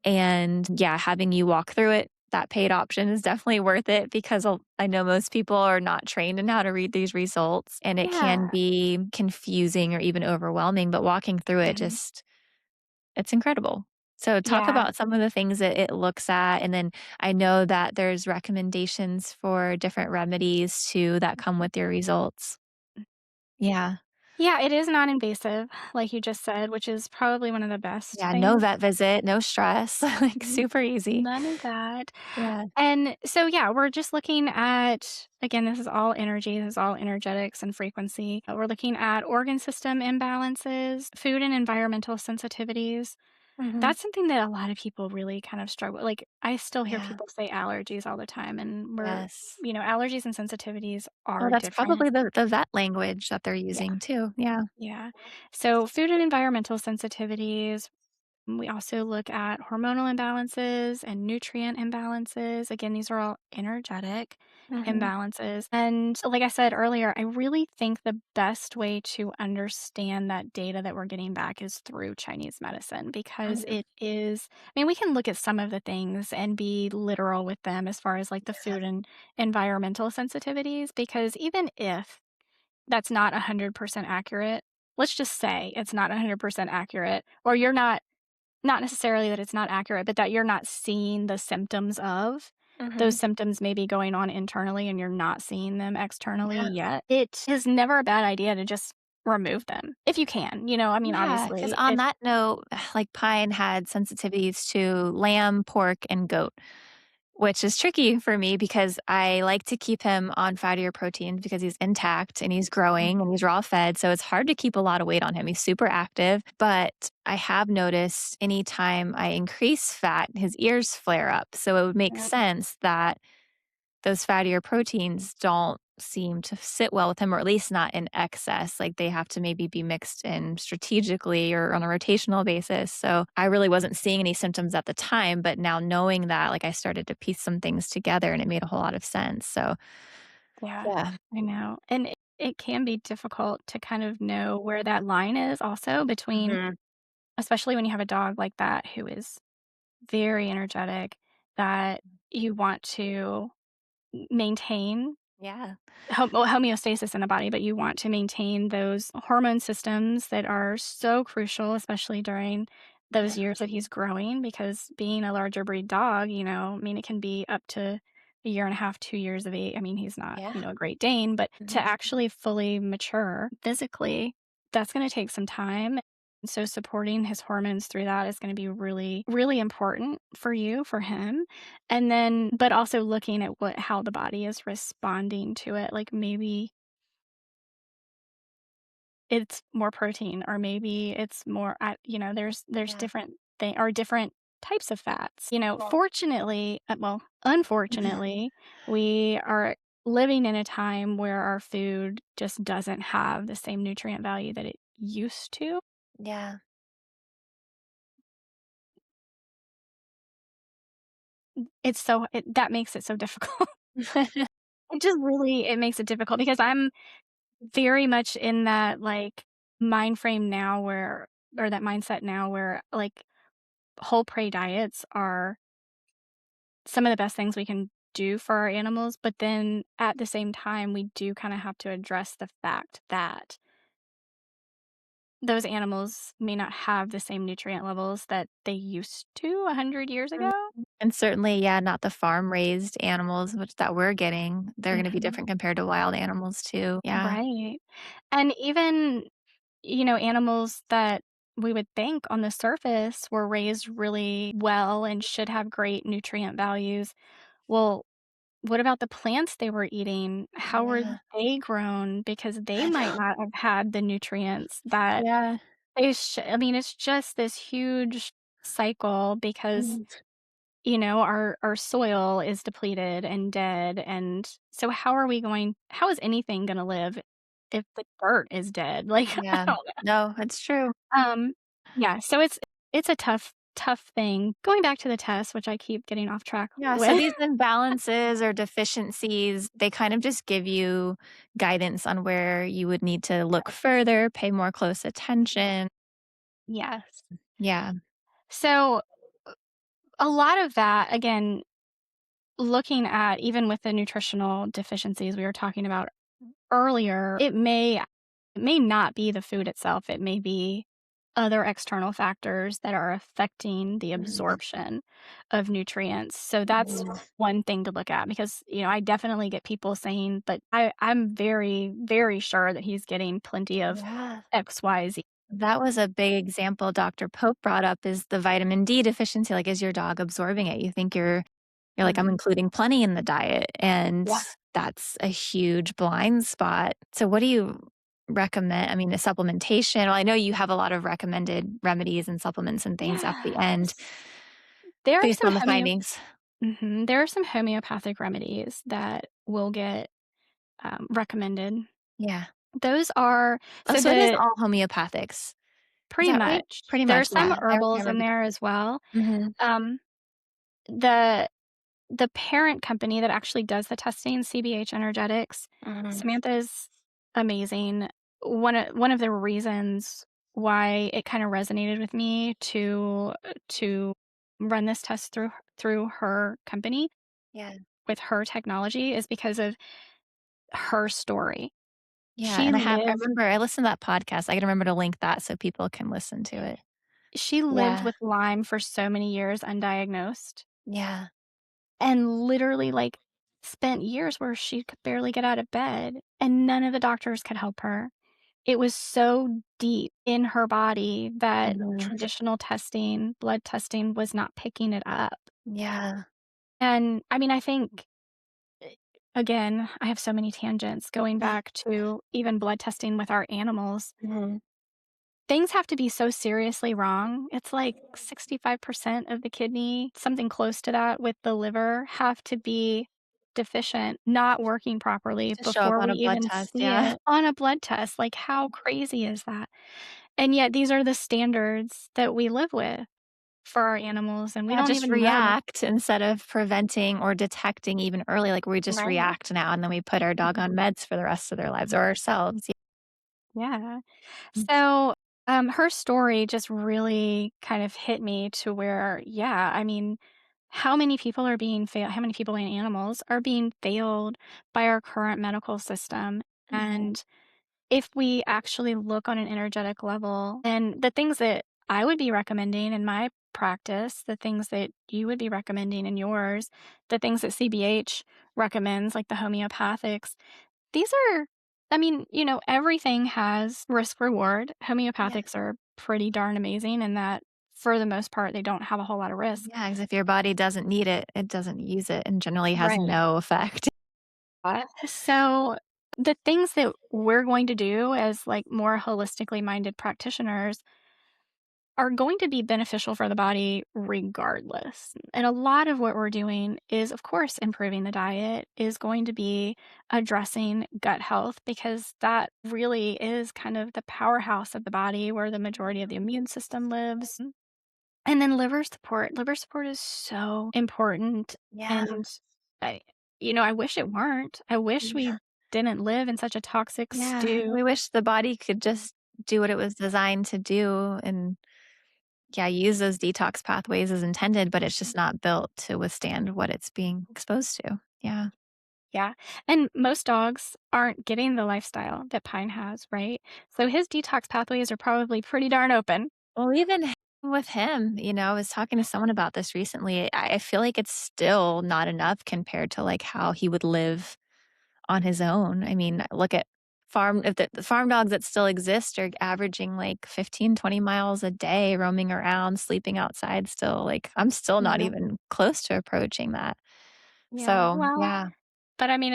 And yeah, having you walk through it, that paid option is definitely worth it because I know most people are not trained in how to read these results and it can yeah. be confusing or even overwhelming, but walking through it Mhm. just it's incredible. So talk Yeah. about some of the things that it looks at, and then I know that there's recommendations for different remedies too that come with your results. Yeah. Yeah, it is non-invasive, like you just said, which is probably one of the best Yeah, no things. vet visit, no stress, like N super easy. None of that. Yeah. And so, yeah, we're just looking at again, this is all energy, this is all energetics and frequency. We're looking at organ system imbalances, food and environmental sensitivities. Mhm. That's something that a lot of people really kind of struggle like, I still hear Yeah. people say allergies all the time, and Yes. allergies and sensitivities Oh, are that's different. probably the vet language that they're Yeah, using too. Yeah. yeah. So, food and environmental sensitivities, we also look at hormonal imbalances and nutrient imbalances. Again, these are all energetic Mhm. imbalances. And like I said earlier, I really think the best way to understand that data that we're getting back is through Chinese medicine because Mhm. it is, I mean, we can look at some of the things and be literal with them as far as like the Yeah. food and environmental sensitivities, because even if that's not 100% accurate, let's just say it's not 100% accurate, or you're not necessarily that it's not accurate, but that you're not seeing the symptoms of. Those Mhm. symptoms may be going on internally and you're not seeing them externally Yeah. yet. It is never a bad idea to just remove them if you can, I mean, Yeah, because obviously, on if that note, like Pine had sensitivities to lamb, pork, and goat, which is tricky for me because I like to keep him on fattier proteins because he's intact and he's growing and he's raw fed. So it's hard to keep a lot of weight on him. He's super active. But I have noticed anytime I increase fat, his ears flare up. So it would make Yeah, sense that those fattier proteins don't seem to sit well with him, or at least not in excess. Like they have to maybe be mixed in strategically or on a rotational basis. So I really wasn't seeing any symptoms at the time, but now knowing that, like I started to piece some things together and it made a whole lot of sense. So yeah, yeah. I know, and it can be difficult to kind of know where that line is also between, Mhm. especially when you have a dog like that who is very energetic, that you want to maintain Yeah. homeostasis in the body, but you want to maintain those hormone systems that are so crucial, especially during those Yeah. years that he's growing. Because being a larger breed dog, I mean, it can be up to a year and a half, 2 years of age. I mean, he's not, Yeah. a Great Dane, but to Mhm. actually fully mature physically, that's going to take some time. So supporting his hormones through that is going to be really, really important for you, for him. And then but also looking at how the body is responding to it, like, maybe it's more protein or maybe it's more there's Yeah. different different types of fats. Fortunately well, unfortunately, we are living in a time where our food just doesn't have the same nutrient value that it used to. Yeah. That makes it so difficult. It makes it difficult because I'm very much in that, like, mind frame now or that mindset now where, like, whole prey diets are some of the best things we can do for our animals, but then at the same time, we do kinda have to address the fact that those animals may not have the same nutrient levels that they used to 100 years Mhm. ago. And certainly, yeah, not the farm raised animals, which that we're getting. They're going to be Mhm. different compared to wild animals too. Yeah. Right. And even, animals that we would think on the surface were raised really well and should have great nutrient values. Well, what about the plants they were eating? How were Yeah. they grown? Because they I might know. not have had the nutrients that Yeah. I mean, it's just this huge cycle because, Mhm. our soil is depleted and dead, and so how is anything gonna live if the dirt is dead? Like, I Yeah. don't No, it's true. um, yeah, so it's a tough thing. Going back to the test, which I keep getting off track Yeah, so with. these imbalances or deficiencies, they kind of just give you guidance on where you would need to look further, pay more close attention. Yes. Yeah. So, a lot of that, again, looking at even with the nutritional deficiencies we were talking about earlier, it may not be the food itself, it may be other external factors that are affecting the Mhm. absorption of nutrients. So that's Mhm. one thing to look at because, I definitely get people saying, but I'm very, very sure that he's getting plenty of Yeah. XYZ. That was a big example Dr. Pope brought up is the vitamin D deficiency. Like, is your dog absorbing it? You think you're like, I'm Mhm. including plenty in the diet, and Yeah. that's a huge blind spot. So what do you recommend? I mean, the supplementation, well, I know you have a lot of recommended remedies and supplements and things at the end Yes. There are based some on the findings. there are some homeopathic remedies that will get, recommended. Yeah. Those are Oh, so so it is the all homeopathics. Is pretty that right? much. Pretty much, There's some yeah. I herbals in remember. there as well. Mhm. Um, the the parent company that actually does the testing, CBH Energetics, Mhm. Samantha's amazing. One of the reasons why it kinda resonated with me to run this test through her company Yeah. with her technology is because of her story. Yeah, She and I lived remember I listened to that podcast. I gotta remember to link that so people can listen to it. she lived Yeah. with Lyme for so many years undiagnosed Yeah. and literally, like, spent years where she could barely get out of bed, and none of the doctors could help her. It was so deep in her body that Mhm. traditional testing, blood testing was not picking it up. Yeah. And, I mean, I think, eh, again, I have so many tangents going back to even blood testing with our animals. Mhm. Things have to be so seriously wrong. It's like 65% of the kidney, something close to that with the liver, have to be deficient, not working properly To show up before on we a blood even test, see yeah. it on a blood test. Like, how crazy is that? And yet, these are the standards that we live with for our animals, and we Yeah, don't just even know. react instead of preventing or detecting even early, like, we just Right. react now, and then we put our dog on meds for the rest of their lives or ourselves. Yeah. Yeah. So, her story just really kind of hit me to where, yeah, I mean, how many people and animals are being failed by our current medical system? Mhm. And if we actually look on an energetic level, and the things that I would be recommending in my practice, the things that you would be recommending in yours, the things that CBH recommends, like the homeopathics, these are I mean, everything has risk reward. Yeah. Homeopathics are pretty darn amazing in that for the most part, they don't have a whole lot of risk. Yeah, 'cause if your body doesn't need it, it doesn't use it and generally has Right. no effect. So the things that we're going to do as like more holistically minded practitioners are going to be beneficial for the body regardless. And a lot of what we're doing is, of course, improving the diet, is going to be addressing gut health because that really is kind of the powerhouse of the body where the majority of the immune system lives. And then liver support. Liver support is so important. Yeah. And I, I wish it weren't. I wish we didn't live in such a toxic Yeah, stew. we wish the body could just do what it was designed to do and, yeah, use those detox pathways as intended, but it's just not built to withstand what it's being exposed to. Yeah. Yeah, and most dogs aren't getting the lifestyle that Pine has, right? So his detox pathways are probably pretty darn open. Well, even with him, I was talking to someone about this recently. I feel like it's still not enough compared to like how he would live on his own. I mean, look at if the farm dogs that still exist are averaging like 15, 20 miles a day roaming around, sleeping outside still. Like I'm still not Yeah. even close to approaching that. Yeah. So, Well, yeah, but I mean,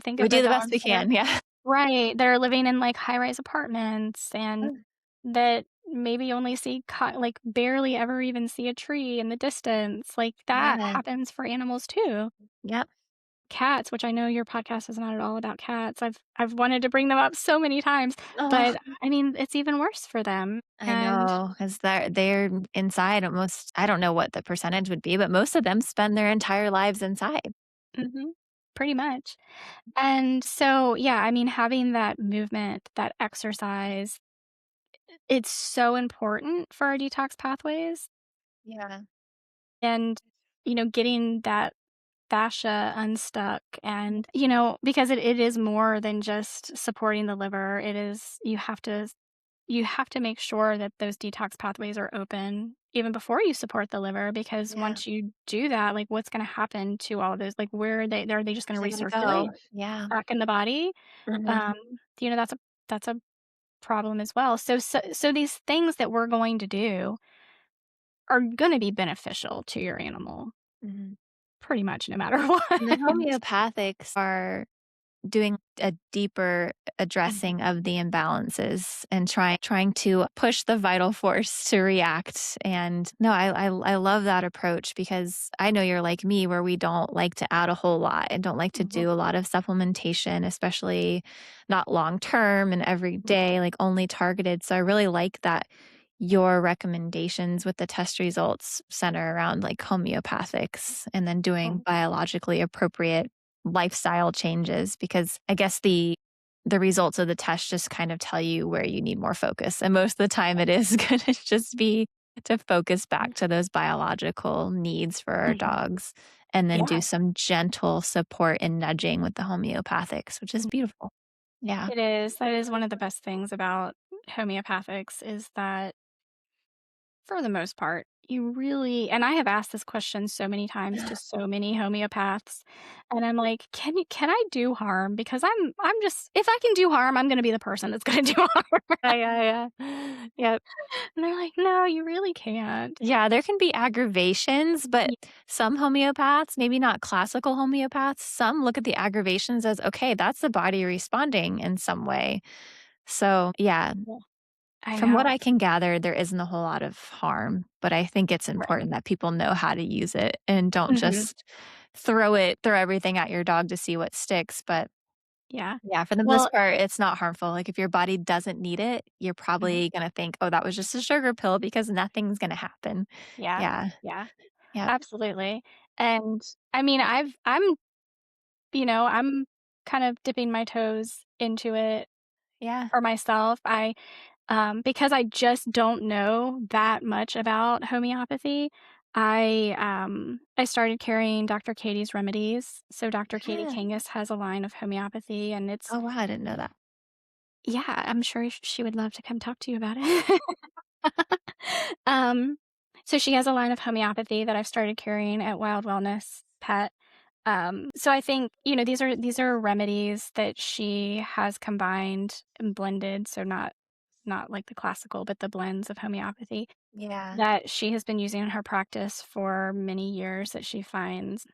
think we of the do the best we dogs that are can. Yeah. right. They're living in like high-rise apartments and that maybe only see like barely ever even see a tree in the distance. Like that Yeah. happens for animals too. Yep. Cats, which I know your podcast is not at all about cats. I've wanted to bring them up so many times, Oh, but I mean, it's even worse for them. I And know, 'cause they're inside almost I don't know what the percentage would be, but most of them spend their entire lives inside. mhm, pretty much. And so, yeah, I mean, having that movement, that exercise, it's so important for our detox pathways Yeah. and, getting that fascia unstuck and, because it is more than just supporting the liver. It is, you have to make sure that those detox pathways are open even before you support the liver because Yeah. once you do that, like what's going to happen to all of those? Like where are they just going to They're gonna recirculate go. Yeah. back in the body? Mhm. Um, that's a problem as well. So these things that we're going to do are going to be beneficial to your animal Mhm. pretty much no matter what. And the homeopathics are doing a deeper Mhm, addressing of the imbalances and trying to push the vital force to react. And no, I love that approach because I know you're like me where we don't like to add a whole lot and don't like to mhm, do a lot of supplementation, especially not long term and every mhm, day, like only targeted. So I really like that your recommendations with the test results center around like homeopathics and then doing mhm, biologically appropriate lifestyle changes because I guess the results of the test just kind of tell you where you need more focus. And most of the time it is going to just be to focus back to those biological needs for our mhm. dogs and then do Yeah, some gentle support and nudging with the homeopathics, which is mhm. beautiful. Yeah. It is. That is one of the best things about homeopathics is that for the most part, you really and I have asked this question so many times to so many homeopaths, and I'm like, can I do harm? Because I'm just if I can do harm, I'm gonna be the person that's gonna do harm." Yeah, yeah, yeah. Yep. And they're like, "No, you really can't." Yeah, there can be aggravations, but Ye some homeopaths, maybe not classical homeopaths, some look at the aggravations as okay, that's the body responding in some way. So, yeah, Yeah, I from what know. I can gather, there isn't a whole lot of harm, but I think it's Right. important that people know how to use it and don't Mhm. just throw everything at your dog to see what sticks. But Yeah. yeah, for the Well most part, it's not harmful. Like if your body doesn't need it, you're mhm. probably going to think, oh, that was just a sugar pill because nothing's going to happen. Yeah. Yeah. Yeah. Yeah. Absolutely. And, I mean, I'm kind of dipping my toes into it Yeah. for myself. Because I just don't know that much about homeopathy, I started carrying Dr. Katie's Remedies. So Dr. Katie Yeah. Kangas has a line of homeopathy, and it's Oh, wow, I didn't know that. yeah, I'm sure she would love to come talk to you about it. Um, so she has a line of homeopathy that I've started carrying at Wild Wellness Pet. So I think, these are remedies that she has combined and blended, so not like the classical, but the blends of homeopathy Yeah. that she has been using in her practice for many years that she finds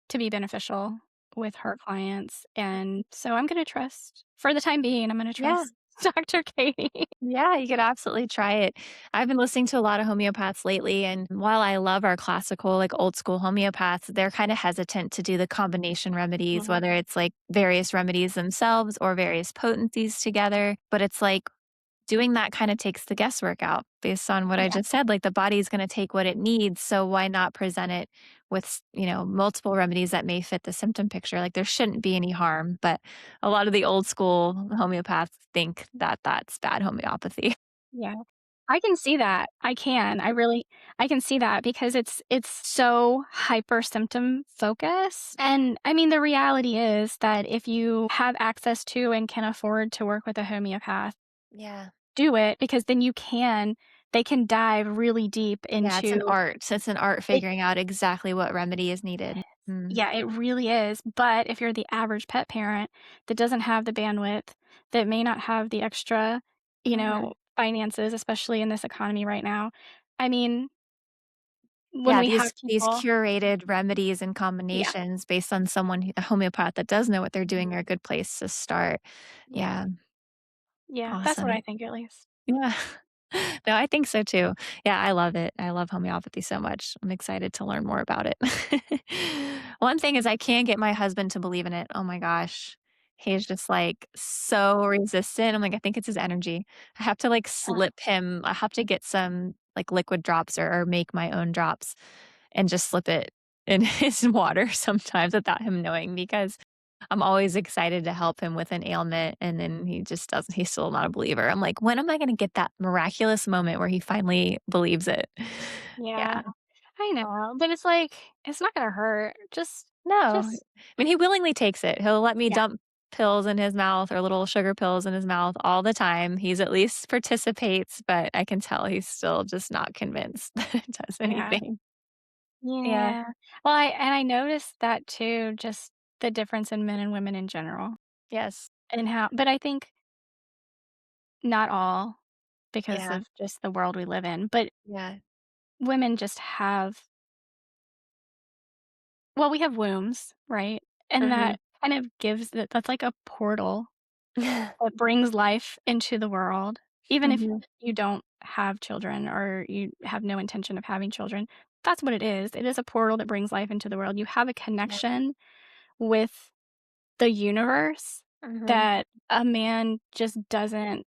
to be beneficial with her clients. And so I'm going to trust, for the time being, I'm going to Yeah. trust Dr. Katie. Yeah, you could absolutely try it. I've been listening to a lot of homeopaths lately, and while I love our classical, like old school homeopaths, they're kind of hesitant to do the combination remedies, Mhm. whether it's like various remedies themselves or various potencies together. But it's like doing that kind of takes the guesswork out based on what I Yeah. just said. Like the body's going to take what it needs. So why not present it with, multiple remedies that may fit the symptom picture? Like there shouldn't be any harm. But a lot of the old school homeopaths think that that's bad homeopathy. Yeah. I can see that. I can see that because it's so hyper symptom focused. And I mean the reality is that if you have access to and can afford to work with a homeopath, Yeah. do it because then they can dive really deep Yeah, it's an into art. It's an art it. figuring out exactly what remedy is needed. Mm. Yeah, it really is. But if you're the average pet parent that doesn't have the bandwidth, that may not have the extra, Mhm. finances, especially in this economy right now, I mean, when Yeah, we have these people. curated remedies and Yeah, combinations based on someone a homeopath that does know what they're doing are mhm, a good place to start. yeah, Yeah, yeah, that's what I awesome. think at least. Yeah. No, I think so too. Yeah, I love it. I love homeopathy so much. I'm excited to learn more about it. One thing is I can't get my husband to believe in it. Oh my gosh. He's just like so resistant. I'm like, I think it's his energy. I have to like Uh, slip him. I have to get some like liquid drops or make my own drops and just slip it in his water sometimes without him knowing because I'm always excited to help him with an ailment, and then he just doesn't he's still not a believer. I'm like, "When am I gonna get that miraculous moment where he finally believes it?" yeah, Yeah. I know, but it's like, it's not gonna hurt. No. I Just mean, he willingly takes it. He'll let me yeah, dump pills in his mouth or little sugar pills in his mouth all the time. He's at least participates, but I can tell he's still just not convinced that it does yeah, anything. Yeah. yeah. Well, I noticed that too, just the difference in men and women in general, Yes. and how but I think not all, because Yeah. of just the world we live in, but Yeah. women just have well, we have wombs, right? And Mhm. that kind of gives that's like a portal that brings life into the world, even if Mhm. you don't have children or you have no intention of having children. That's what it is. It is a portal that brings life into the world. You have a Yeah. connection with the universe Mhm. that a man just doesn't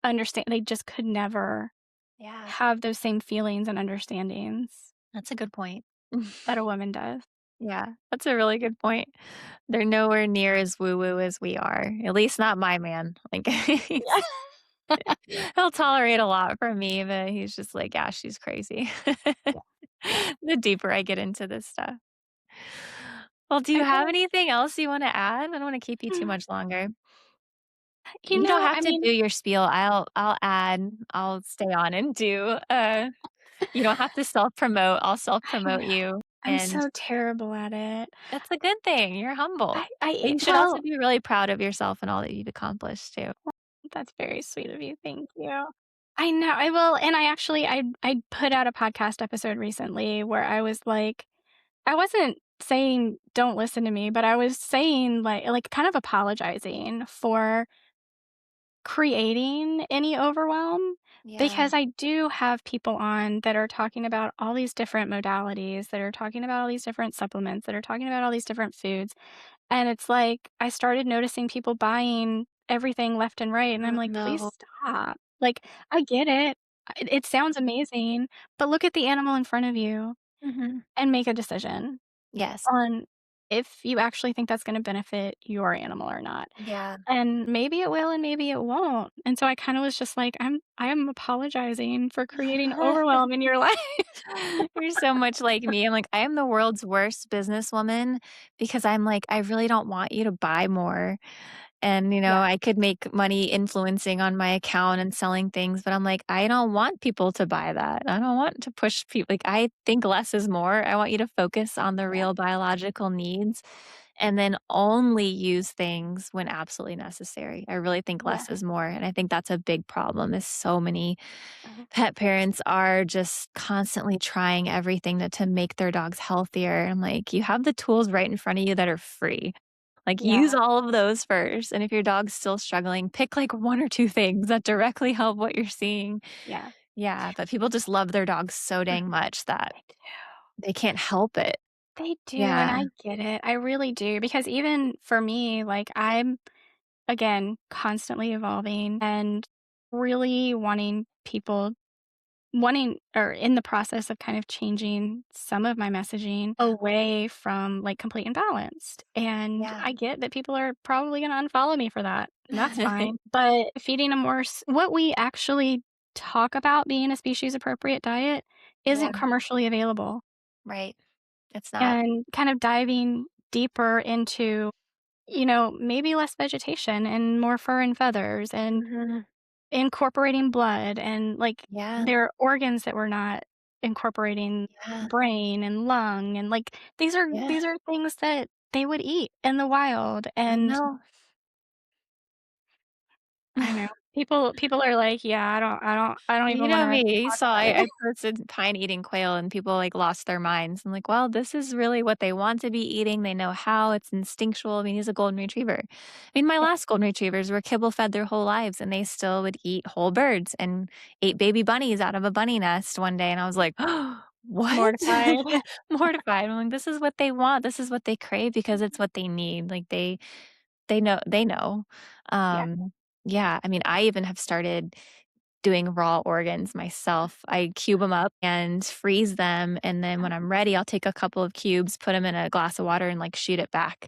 understand. They just could never Yeah. have those same feelings and understandings That's a good point. that a woman does. Yeah, that's a really good point. They're nowhere near as woo-woo as we are, at least not my man. Like, Yeah. he'll tolerate a lot from me, but he's just like, "Yeah, she's crazy." Yeah, yeah. The deeper I get into this stuff. Well, do you I have feel anything else you wanna add? I don't wanna keep you too much longer. You don't have I to mean, do your spiel. I'll add. I'll stay on and do. You don't have to self-promote. I'll I self-promote know. you, I'm and so terrible at it. that's a good thing. You're humble. But you should also Well, be really proud of yourself and all that you've accomplished too. that's very sweet of you, thank you. I know, I will, and I actually I put out a podcast episode recently where I was like I wasn't saying, "Don't listen to me," but I was saying, kind of apologizing for creating any overwhelm, Yeah. because I do have people on that are talking about all these different modalities, that are talking about all these different supplements, that are talking about all these different foods, and it's like, I started noticing people buying everything left and right, and I'm Oh, like, "Please no. stop." Like, I get it. It sounds amazing, but look at the animal in front of you Mhm. and make a decision Yes. on if you actually think that's gonna benefit your animal or not. Yeah. And maybe it will and maybe it won't. And so I kinda was just like, I am apologizing for creating overwhelm in your life. You're so much like me. I'm like, I am the world's worst businesswoman because I'm like, I really don't want you to buy more. And, Yeah, I could make money influencing on my account and selling things, but I'm like, I don't want people to buy that. I don't want to push people. Like, I think less is more. I want you to focus on the yeah, real biological needs and then only use things when absolutely necessary. I really think yeah, less is more. And I think that's a big problem is so many mhm, pet parents are just constantly trying everything to make their dogs healthier. I'm like, you have the tools right in front of you that are free. Like, use yeah, all of those first. And if your dog's still struggling, pick like one or two things that directly help what you're seeing. yeah. Yeah. But people just love their dogs so dang Mhm. much that They do. they can't help it. They do, and Yeah. I get it. I really do, because even for me, like, I'm, again, constantly evolving and really wanting or in the process of kind of changing some of my messaging away from, like, complete and balanced, and Yeah. I get that people are probably gonna unfollow me for that, and that's fine, but feeding a more what we actually talk about being a species appropriate diet Yeah. isn't commercially available, Right. It's not. and kind of diving deeper into, maybe less vegetation and more fur and feathers and Mhm. incorporating blood and, like, Yeah. there are organs that we're not incorporating, Yeah. brain and lung, and, like, Yeah. these are things that they would eat in the wild, I and know. I know. People are like, "Yeah, I don't You even know wanna me, you talk saw about it." I posted pine eating quail and people, like, lost their minds. I'm like, "Well, this is really what they want to be eating, they know how, it's instinctual." I mean, he's a golden retriever. I mean, my Yeah, last golden retrievers were kibble fed their whole lives, and they still would eat whole birds and ate baby bunnies out of a bunny nest one day, and I was like, "What?" mortified. Mortified. I'm like, "This is what they want, this is what they crave because it's what they need." Like, they know they know. Yeah. Um, yeah, I mean, I even have started doing raw organs myself. I cube them up and freeze them, and then when I'm ready, I'll take a couple of cubes, put them in a glass of water, and, like, shoot it back.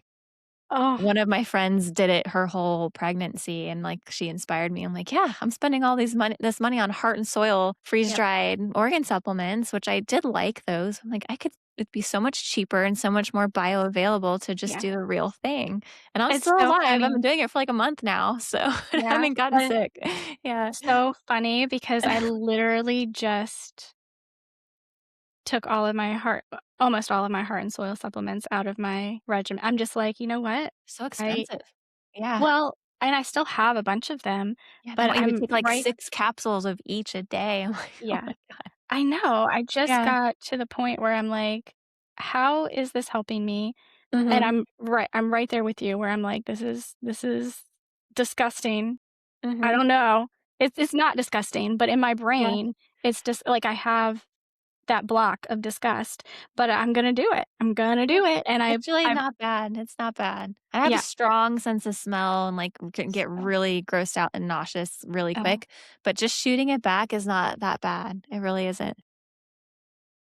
Oh, One of my friends did it her whole pregnancy, and, like, she inspired me. I'm like, "Yeah, I'm spending all this money on Heart and Soil yep. freeze-dried organ supplements," which I did like those. I'm like, it'd be so much cheaper and so much more bioavailable to just Yeah. do the real thing, and I'm It's still so alive. I've funny. been doing it for, like, a month now, so I Yeah, haven't gotten but sick. Yeah. it's so funny because I literally just took all of my heart almost all of my Heart and Soil supplements out of my regimen. I'm just like, "You know what? So I" expensive. Yeah. well, and I still have a bunch of them, Yeah, they but want you to I'm take, like, right 6 capsules of each a day. I'm like, "Oh yeah. my god." I know, I just Yeah. got to the point where I'm like, "How is this helping me?" And Mhm. I'm right there with you where I'm like, "This is disgusting." I Mhm. don't know. It's not disgusting, but in my Yeah. brain, it's just like I have that block of disgust, but I'm gonna do it. I'm gonna Yeah. do it, and It's really I've not bad, it's not bad. I have a yeah. strong sense of smell and, like, can get So, really grossed out and nauseous really oh, quick, but just shooting it back is not that bad. It really isn't.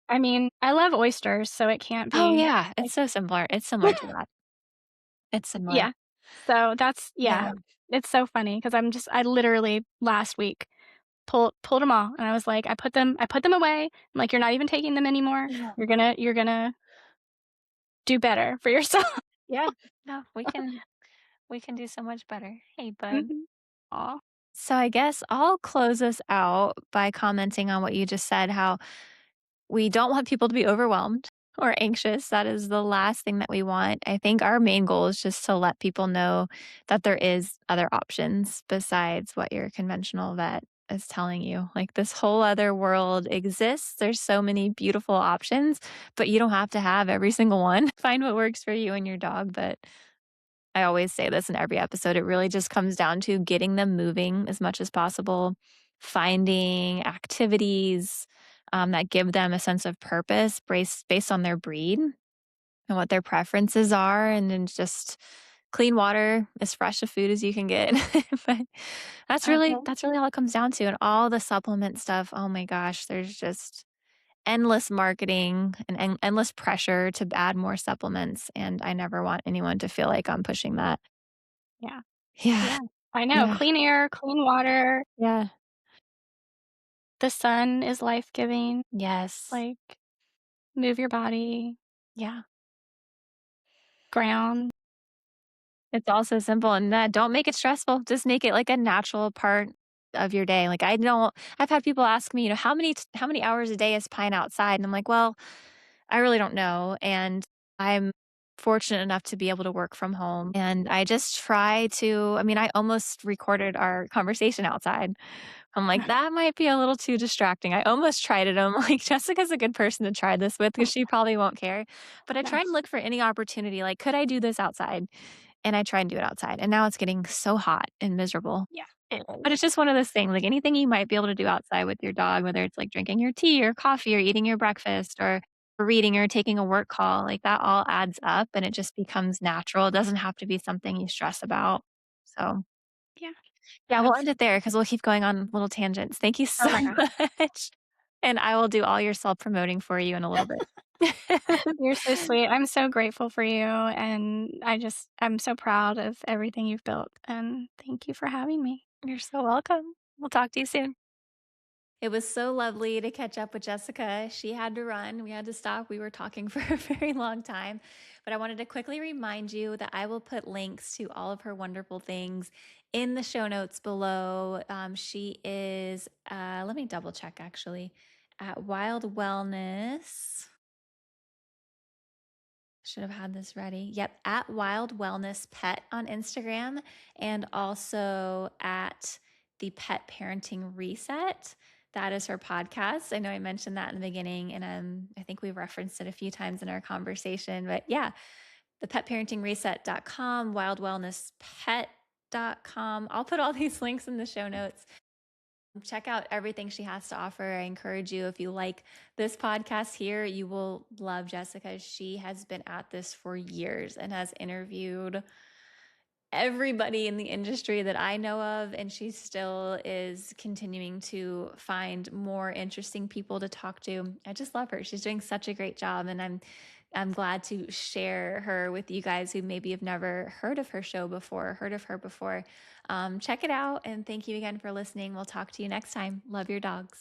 I mean, I love oysters, so it can't Oh, be yeah. like It's similar to that. It's similar. yeah. So that's yeah. Yeah. It's so funny because I literally last week pulled them all, and I was like, I put them away. I'm like, "You're not even taking them anymore. Yeah. You're gonna do better for yourself." Yeah. No, we can do so much better. Hey, bud. Mhm. Aw. So I guess I'll close us out by commenting on what you just said, how we don't want people to be overwhelmed or anxious. That is the last thing that we want. I think our main goal is just to let people know that there is other options besides what your conventional vet is telling you. Like this whole other world exists. There's so many beautiful options, but you don't have to have every single one. Find what works for you and your dog, but I always say this in every episode. It really just comes down to getting them moving as much as possible, finding activities that give them a sense of purpose based on their breed and what their preferences are, and then just clean water, as fresh a food as you can get. But Okay. that's really all it comes down to. And all the supplement stuff. Oh my gosh, there's just endless marketing and endless pressure to add more supplements. And I never want anyone to feel like I'm pushing that. Yeah. Yeah. Yeah. I know. Yeah. Clean air, clean water, Yeah. the sun is life-giving, Yes. like, move your body, Yeah. ground. It's all so simple and that don't make it stressful. Just make it like a natural part of your day. Like I don't I've had people ask me, how many hours a day is Pine outside? And I'm like, well, I really don't know. And I'm fortunate enough to be able to work from home. And I just try to, I mean, I almost recorded our conversation outside. I'm like, that might be a little too distracting. I almost tried it. I'm like, Jessica's a good person to try this with because she probably won't care. But I try and Nice. look for any opportunity. Like, could I do this outside? And I try and do it outside. And now it's getting so hot and miserable. Yeah, it But is. it's just one of those things, like anything you might be able to do outside with your dog, whether it's like drinking your tea or coffee or eating your breakfast or reading or taking a work call, like that all adds up and it just becomes natural. It doesn't have to be something you stress about. So, Yeah, yeah, we'll end absolutely. it there because we'll keep going on little tangents. Thank you Oh so my gosh. much. And I will do all your self promoting for you in a little bit. You're so sweet. I'm so grateful for you, and I'm so proud of everything you've built, and thank you for having me. You're so welcome. We'll talk to you soon. It was so lovely to catch up with Jessica. She had to run. We had to stop. We were talking for a very long time. But I wanted to quickly remind you that I will put links to all of her wonderful things in the show notes below. She is, let me double check actually, at Wild Wellness. Should have had this ready. Yep, at Wild Wellness Pet on Instagram and also at the Pet Parenting Reset. That is her podcast. I know I mentioned that in the beginning, and I think we referenced it a few times in our conversation. But yeah, the petparentingreset.com, wildwellnesspet.com. I'll put all these links in the show notes. Check out everything she has to offer. I encourage you, if you like this podcast here, you will love Jessica. She has been at this for years and has interviewed everybody in the industry that I know of, and she still is continuing to find more interesting people to talk to. I just love her. She's doing such a great job, and I'm glad to share her with you guys who maybe have never heard of her show before, heard of her before. Check it out, and thank you again for listening. We'll talk to you next time. Love your dogs.